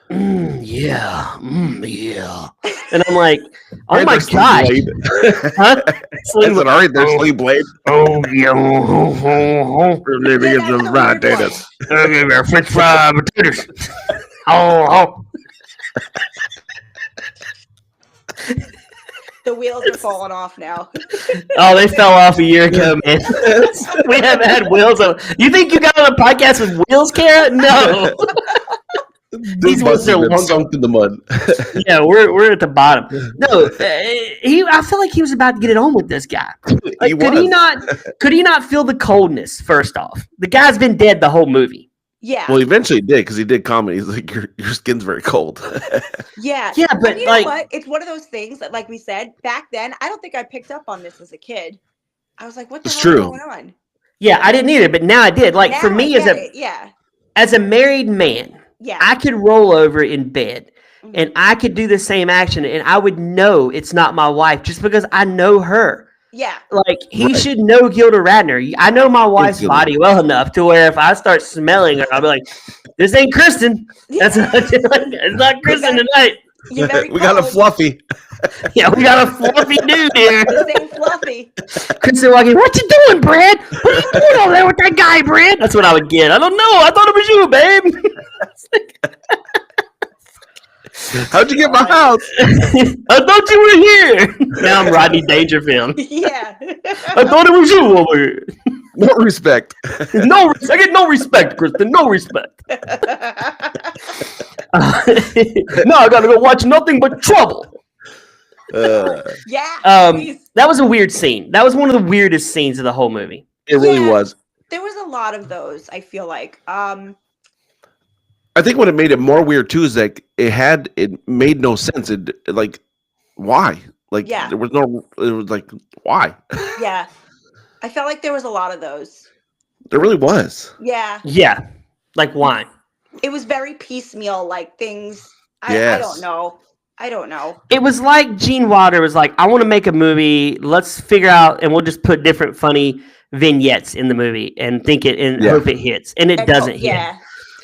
Yeah. Yeah. And I'm like, oh And my there's Sling gosh. Blade. Huh? I said, all right, there's Sling Blade. Oh, yeah. We're living in that's the the right weird data. French fry potatoes. Oh. The wheels are falling off now. Oh, they fell off a year ago, man. We haven't had wheels on. You think you got on a podcast with wheels, Kara? No. These wheels are long sunk in the mud. Yeah, we're at the bottom. No, I feel like he was about to get it on with this guy. Like, could he not feel the coldness? First off, the guy's been dead the whole movie. Yeah. Well, eventually he did because he did comedy. He's like, your skin's very cold. Yeah. Yeah, but And you like, know what? It's one of those things that, like we said back then, I don't think I picked up on this as a kid. I was like, "What the It's hell is true. going on?" yeah, I didn't either, but now I did. Like, for Now me I as get a it. Yeah. as a married man, Yeah. I could roll over in bed Mhm. and I could do the same action, and I would know it's not my wife just because I know her. Yeah. Like, he Right. should know Gilda Radner. I know my wife's Gilda. body well enough to where if I start smelling her, I'll be like, "This ain't Kristen. That's not, it's not Kristen tonight." You're very We got a cold. fluffy. Yeah, we got a fluffy dude here. This ain't fluffy. Kristen walking, "What you doing, Brad? What are you doing over there with that guy, Brad?" That's what I would get. I don't know. I thought it was you, babe. How'd you get my house? I thought you were here. Now I'm Rodney Dangerfield. Yeah. I thought it was you over here. No respect. No, I get no respect, Kristen. No respect. No, I gotta go watch nothing but trouble. Yeah. Please. That was a weird scene. That was one of the weirdest scenes of the whole movie. It really Yeah. was. There was a lot of those, I feel like. I think what it made it more weird too is like it made no sense. It like why? Like Yeah. there was no. It was like why? Yeah. I felt like there was a lot of those. There really was. Yeah. Yeah, like why? It was very piecemeal, like things. I Yes. don't know. I don't know. It was like Gene Wilder was like, "I want to make a movie. Let's figure out, and we'll just put different funny vignettes in the movie and think it and Yeah. hope it hits." And it And doesn't hope- hit. Yeah.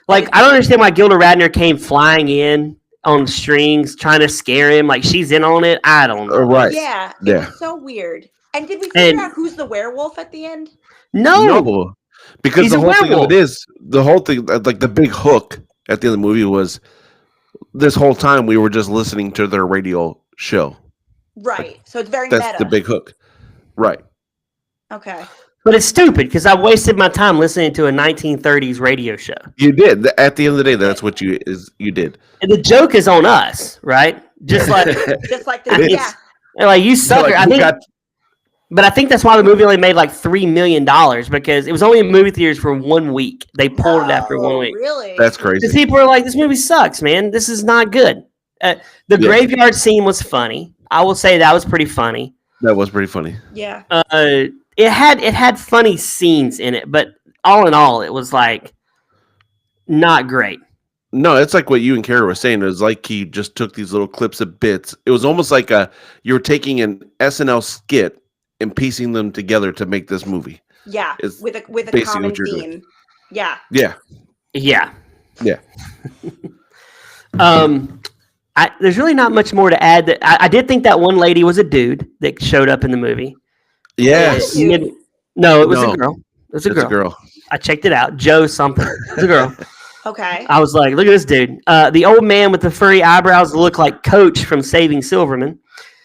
Like, I don't understand why Gilda Radner came flying in on strings trying to scare him. Like, she's in on it. I don't know. Right. Yeah. It Yeah. was so weird. And did we figure And- out who's the werewolf at the end? No. No, because He's the a whole thing of werewolf. it is the whole thing. Like the big hook at the end of the movie was this whole time we were just listening to their radio show. Right. So it's very That's meta. the big hook, right? Okay. But it's stupid because I wasted my time listening to a 1930s radio show. You did. At the end of the day, that's what you did. And the joke is on us, right? Just like, Just like It the is. yeah. like you sucker. Like, I who think, got- but I think that's why the movie only made like $3 million because it was only in movie theaters for 1 week. They pulled it after 1 week. Really? that's Because crazy. people are like, "This movie sucks, man. This is not good." The Yeah. graveyard scene was funny. I will say that was pretty funny. That was pretty funny. Yeah. It had funny scenes in it, but all in all, it was like not great. No, it's like what you and Kara were saying. It was like he just took these little clips of bits. It was almost like you were taking an SNL skit and piecing them together to make this movie. Yeah. It's With a basically common what you're doing. theme. Yeah. Yeah. Yeah. Yeah. There's really not much more to add. That I did think that one lady was a dude that showed up in the movie. Yes. No, it was No. a girl. It was a It's girl. a girl. I checked it out. Joe something. It was a girl. Okay. I was like, look at this dude. The old man with the furry eyebrows looked like Coach from Saving Silverman.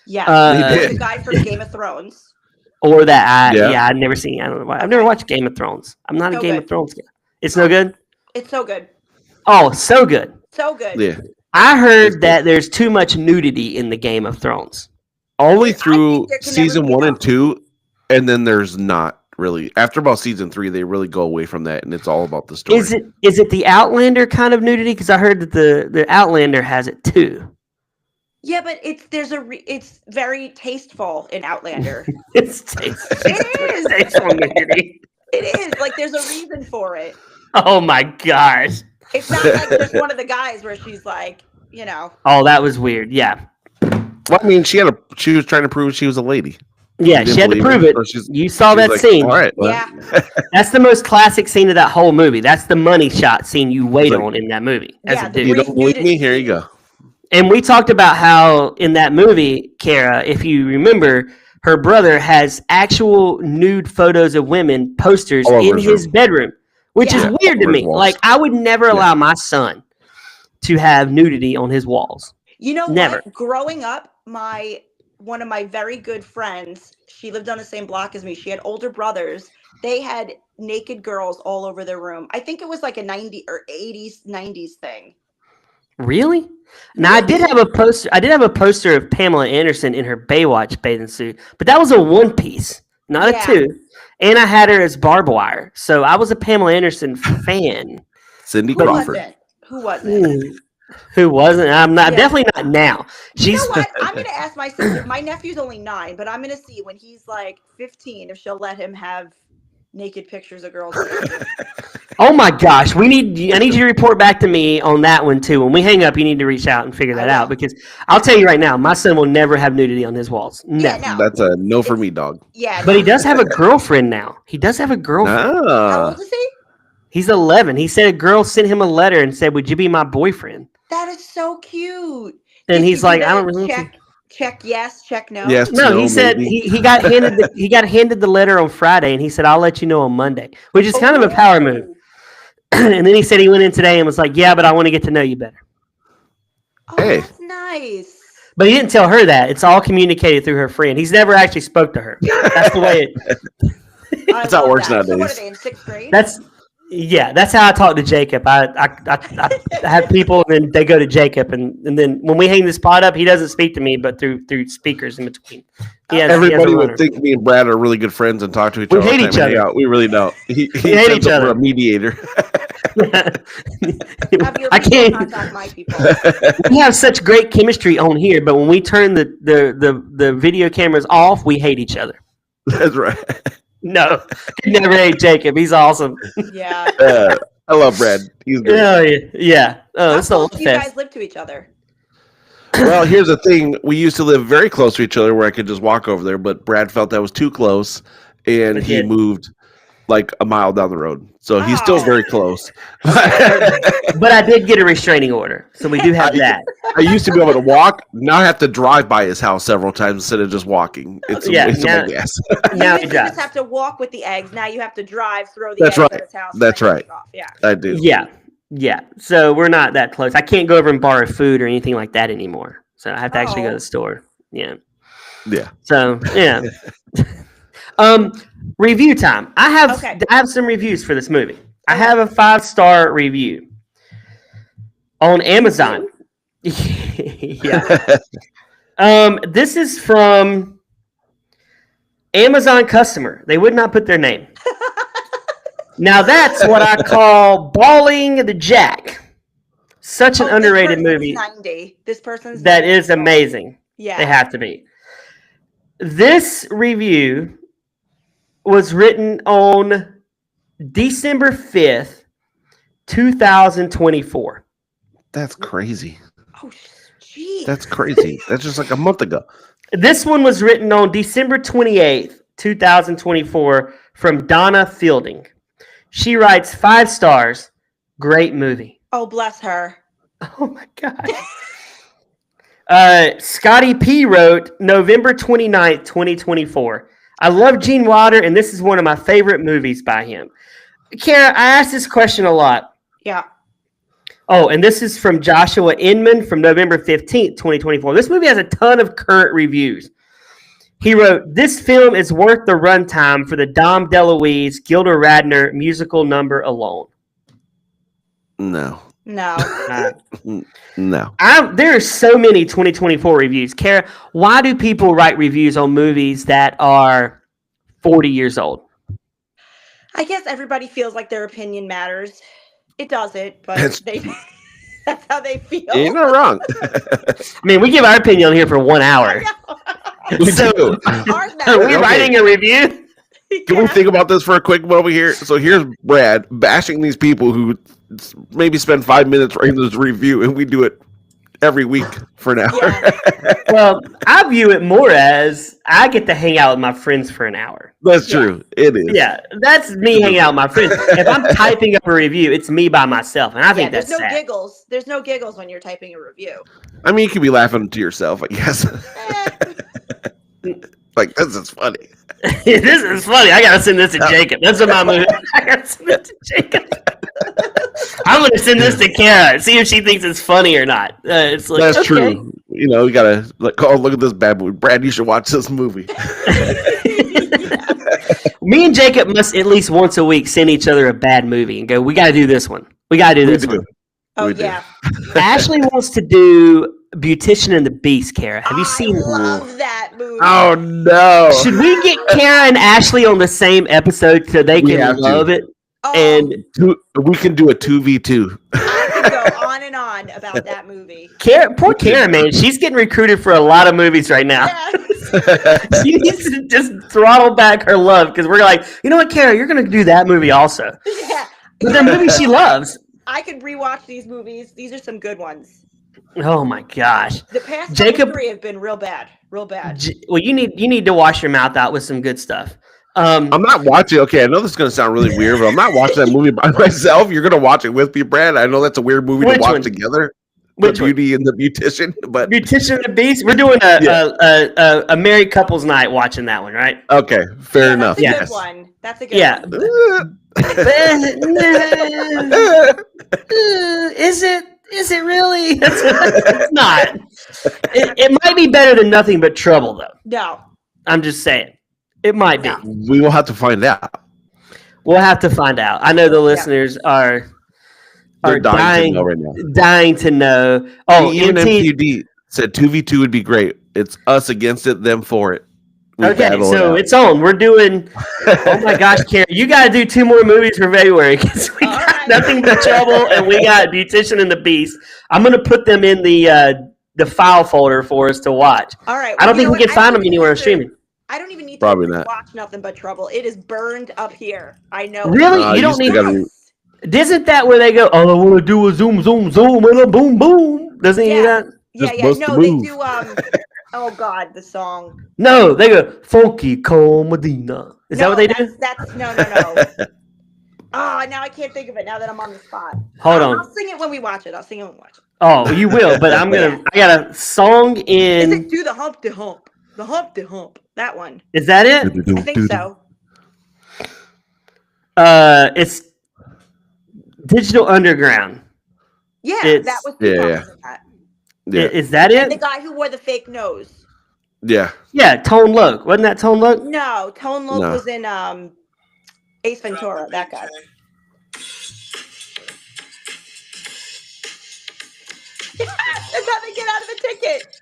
Yeah. He Or did. the guy from Game of Thrones. Or that. Yeah. I've never seen. I don't know why. I've never watched Game of Thrones. I'm not a So Game good. of Thrones guy. It's no good. It's so good. Oh, so good. So good. Yeah. I heard that there's too much nudity in the Game of Thrones. Only I think through there can season never be 1 and enough. 2, and then there's not really. After about season 3, they really go away from that, and it's all about the story. Is it the Outlander kind of nudity? Because I heard that the Outlander has it too. Yeah, but it's very tasteful in Outlander. It's tasteful. It is. Tasteful nudity. It is. Like there's a reason for it. Oh my gosh. It's not like just one of the guys where she's like, Oh, that was weird. Yeah. Well, I mean, she was trying to prove she was a lady. Yeah, You didn't she had to believe prove her, it. or she's- You saw She was that like, scene. All right. Well, yeah. That's the most classic scene of that whole movie. That's the money shot scene you wait Like- on in that movie as Yeah, a the dude. You brief don't believe me? nudity Here you scene. go. And we talked about how in that movie, Kara, if you remember, her brother has actual nude photos of women, posters All over in his his bedroom, which Yeah. is weird to All over his me. walls. Like, I would never allow my son to have nudity on his walls. You know Never. what? Growing up, one of my very good friends, she lived on the same block as me. She had older brothers. They had naked girls all over their room. I think it was like a 90s or 80s, 90s thing. Really? Now, I did have a poster. I did have a poster of Pamela Anderson in her Baywatch bathing suit, but that was a one piece, not Yeah. a two. And I had her as barbed wire, so I was a Pamela Anderson fan. Cindy Who Crawford. wasn't? Who wasn't? Who wasn't? I'm not. Yeah. Definitely not now. You She's. know what? I'm going to ask my sister. My nephew's only 9, but I'm going to see when he's like 15 if she'll let him have naked pictures of girls. Oh my gosh, I need you to report back to me on that one too. When we hang up, you need to reach out and figure that I will. out because I'll tell you right now, my son will never have nudity on his walls. Yeah, Never. no. That's a no for me, dog. Yeah. But he does have a girlfriend now. He does have a girlfriend. How Ah. old is he? He's 11. He said a girl sent him a letter and said, "Would you be my boyfriend?" That is so cute. And Did he's you like, do "I don't the really." check yes, check no. Yes. No, he said maybe. he got handed the letter on Friday, and he said, "I'll let you know on Monday," which is kind of a power move. And then he said he went in today and was like, "Yeah, but I want to get to know you better." Oh, Hey. that's nice. But he didn't tell her that. It's all communicated through her friend. He's never actually spoke to her. That's the way it. That's how it works So what are nowadays. they in 6th grade? That's how I talk to Jacob. I have people, and then they go to Jacob, and then when we hang this pod up, he doesn't speak to me, but through speakers in between. He has a Everybody runner. would think me and Brad are really good friends and talk to each We other. hate all the each time and hang other. out. We really don't. He hate sends each over other. a mediator. Have your I people can't. contact my people. We have such great chemistry on here, but when we turn the video cameras off, we hate each other. That's right. No, he never hate Jacob. He's awesome. Yeah. I love Brad. He's good. Oh yeah. Oh, How it's a close love do you fest. guys live to each other? Well, here's the thing. We used to live very close to each other where I could just walk over there, but Brad felt that was too close and he did. moved like a mile down the road. So he's still Oh. very close. But I did get a restraining order, so we do have that. I used to be able to walk. Now I have to drive by his house several times instead of just walking. It's Yeah, a waste now- of my gas. Now You he used to just does. have to walk with the eggs. Now you have to drive, throw the That's eggs right. at his house. That's and then right. take off. Yeah. I do. Yeah. So we're not that close. I can't go over and borrow food or anything like that anymore. So I have to actually go to Oh. the store. Yeah. Yeah. So yeah. Review time. I have some reviews for this movie. I have a 5-star review on Amazon. Yeah. This is from Amazon customer. They would not put their name. Now that's what I call balling the jack. Such an Oh, this underrated person's movie. 90. This person's That 90. is amazing. Yeah. They have to be. This review was written on December 5th, 2024. That's crazy. Oh, geez. That's crazy. That's just like a month ago. This one was written on December 28th, 2024 from Donna Fielding. She writes 5 stars. Great movie. Oh, bless her. Oh my God. Scotty P wrote November 29th, 2024. I love Gene Wilder, and this is one of my favorite movies by him. Kara, I ask this question a lot. Yeah. Oh, and this is from Joshua Inman from November 15th, 2024. This movie has a ton of current reviews. He wrote, this film is worth the runtime for the Dom DeLuise, Gilda Radner musical number alone. No. No. No. There are so many 2024 reviews. Kara, why do people write reviews on movies that are 40 years old? I guess everybody feels like their opinion matters. It doesn't, but that's how they feel. You're not wrong. I mean, we give our opinion on here for 1 hour. We do. Are we writing a review? Can we think about this for a quick moment here? So here's Brad bashing these people who maybe spend 5 minutes writing this review, and we do it every week for an hour. Yeah. Well, I view it more as I get to hang out with my friends for an hour. That's true. It is. Yeah, that's me hanging out with my friends. If I'm typing up a review, it's me by myself, and I think that's there's no sad. giggles. There's no giggles when you're typing a review. I mean, you could be laughing to yourself, I guess. Like, this is funny. This is funny. I gotta send this to Jacob. That's what my movie. I gotta send it to Jacob. I'm gonna send this to Kara. See if she thinks it's funny or not. It's like, That's okay. true. You know, you gotta look at this bad movie. Brad, you should watch this movie. Me and Jacob must at least once a week send each other a bad movie and go, we gotta do this one. We gotta do this one. Oh, We do. yeah. Ashley wants to do Beautician and the Beast, Kara. Have you seen I love that movie. Oh no! Should we get Kara and Ashley on the same episode so they We can have to. love it? Oh, And We can do a 2v2. I could go on and on about that movie. Poor Kara, man, she's getting recruited for a lot of movies right now. Yes. She needs to just throttle back her love because we're like, you know what, Kara, you're going to do that movie also. Yeah. But they're movies she loves. I could rewatch these movies. These are some good ones. Oh my gosh. The past Jacob- 3 have been real bad. Real bad. Well, you need to wash your mouth out with some good stuff. I'm not watching. Okay, I know this is going to sound really weird, but I'm not watching that movie by myself. You're going to watch it with me, Brad. I know that's a weird movie Which to watch one? together. Which the Beauty and the Beautician, but Beautician and the Beast. We're doing a married couples night watching that one, right? okay, fair enough. That's a Yes. good one. That's a good Yeah. one. Is it? Is it really? It's not. It might be better than Nothing But Trouble, though. No. I'm just saying. It might be. No. We will have to find out. We'll have to find out. I know the listeners are They're dying dying to know right now. dying to know. Oh, Even MT, MPD said 2v2 would be great. It's us against it, them for it. We okay, battle it so out. it's on. We're doing. Oh my gosh, Karen, you got to do 2 more movies for February because we All got right. Nothing But Trouble and we got Beautician and the Beast. I'm gonna put them in the file folder for us to watch. All right. I don't well, think we you can know what? find them anywhere on streaming. I don't even need to Probably not. watch Nothing But Trouble. It is burned up here. I know. Really? You You don't still need. gotta- Isn't that where they go? All I want to do is zoom, zoom, zoom, and a boom, boom. Doesn't he do that? Yeah, Just yeah. bust No, the they move. do. Oh God, the song. No, they go funky Cole Medina. Is that what they do? That's no. Oh, now I can't think of it. Now that I'm on the spot. Hold I'll on. sing it when we watch it. I'll sing it when we watch it. Oh, you will, but I'm gonna. I got a song Is in. it Do the Hump to Hump? The Hump to Hump. That one. Is that it? I think so. It's Digital Underground. Yeah, It's- that was. Yeah, Tupac yeah. was in that. Yeah. Is that And the it? guy who wore the fake nose. Yeah. Yeah, Tone Loc. Wasn't that Tone Loc? No, Tone Loc No. was in Ace Ventura. That guy. They're about to get out of the ticket.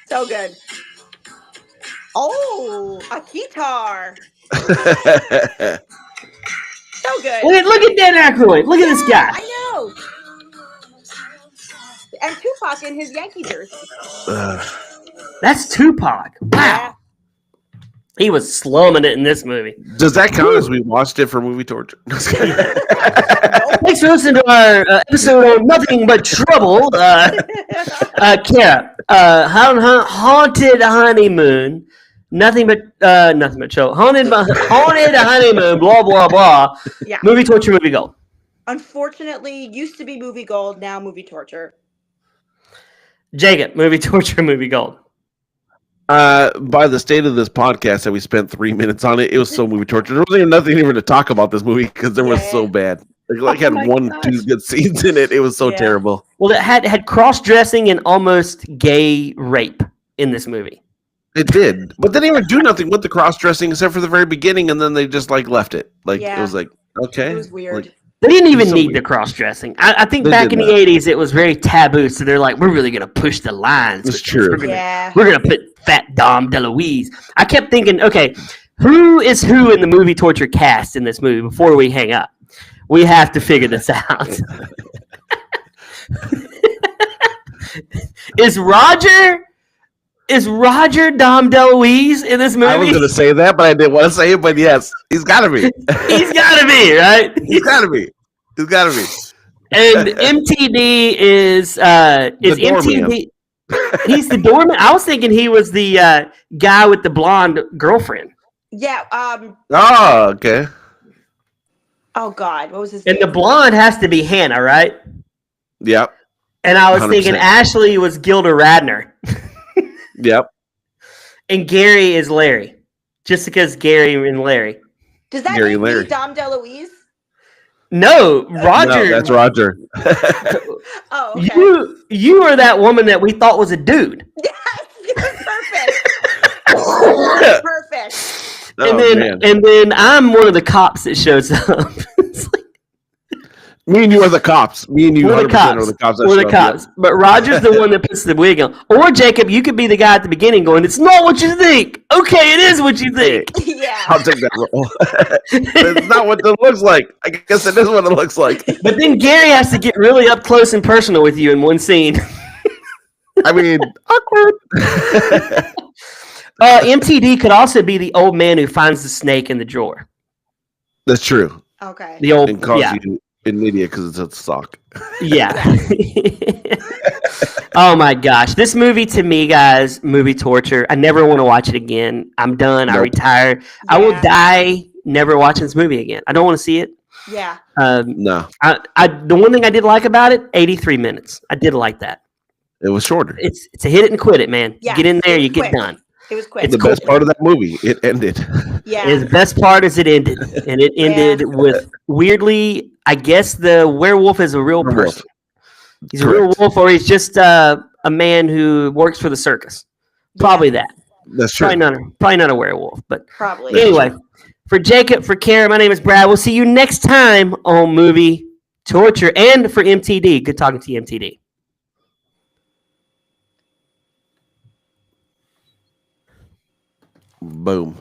So good. Oh, a guitar. So good. Look at Dan Aykroyd. Look at this guy. I know. And Tupac in his Yankee jersey. That's Tupac. Wow. He was slumming it in this movie. Does that count as we watched it for movie torture? Thanks for listening to our episode on Nothing But Trouble. Kara, Haunted Honeymoon. Nothing but trouble. Haunted Honeymoon. Blah blah blah. Yeah. Movie torture, movie gold. Unfortunately, used to be movie gold, now movie torture. Jacob, movie torture, movie gold. By the state of this podcast that we spent 3 minutes on it, it was so movie torture. There wasn't even nothing even to talk about this movie because it was so bad. Like had my 1, gosh. 2 good scenes in it. It was so Yeah. terrible. Well, it had cross dressing and almost gay rape in this movie. It did, but they didn't even do nothing with the cross dressing except for the very beginning, and then they just like left it. Like it Yeah. was like okay, It was weird. Like, They didn't even so need weird. the cross dressing. I think They back did in the not. 80s, it was very taboo. So they're like, we're really going to push the lines. It's with this. true. We're gonna put fat Dom DeLuise. I kept thinking, okay, who is who in the movie torture cast in this movie before we hang up? We have to figure this out. Is Roger Dom DeLuise in this movie? I was going to say that, but I didn't want to say it. But yes, he's got to be. He's got to be, right? He's got to be. He's got to be. And MTD is MTD. He's the doorman. I was thinking he was the guy with the blonde girlfriend. Yeah. Oh, okay. Oh God, what was his And name? the blonde has to be Hannah, right? Yep. And I was thinking 100%. Ashley was Gilda Radner. Yep. And Gary is Larry. Just because Gary and Larry. Does that Gary make Larry. me Dom DeLuise? No, Roger. No, that's Roger. Oh, okay. You are that woman that we thought was a dude. Yes, it was perfect. Perfect. Oh, and then I'm one of the cops that shows up. It's like, me and you are the cops. Me and you we're 100% the cops. are the cops. that We're show the up, cops. But Roger's the one that puts the wig on. Or Jacob, you could be the guy at the beginning going, "It's not what you think." Okay, it is what you think. Yeah. I'll take that role. It's not what it looks like. I guess it is what it looks like. But then Gary has to get really up close and personal with you in one scene. I mean, awkward. MTD could also be the old man who finds the snake in the drawer. That's true. Okay. The old, And calls yeah, you an idiot because it's a sock. yeah. Oh my gosh, this movie to me, guys, movie torture. I never want to watch it again. I'm done. I Nope. retire. I will Yeah. die never watching this movie again. I don't want to see it. Yeah. No, The one thing I did like about it, 83 minutes. I did like that. it was shorter. It's a hit it and quit it, man. Yeah, Get in there, it you was get quick. done. It was quick. It's The cool. best part of that movie, it ended. Yeah. The best part is it ended, and it ended with weirdly. I guess the werewolf is a real Werewolf. person. He's a real Correct. wolf, or he's just a man who works for the circus. Probably that. That's true. Probably not a werewolf. But Probably. Yeah. anyway, for Jacob, for Karen, my name is Brad. We'll see you next time on Movie Torture, and for MTD. Good talking to you, MTD. Boom.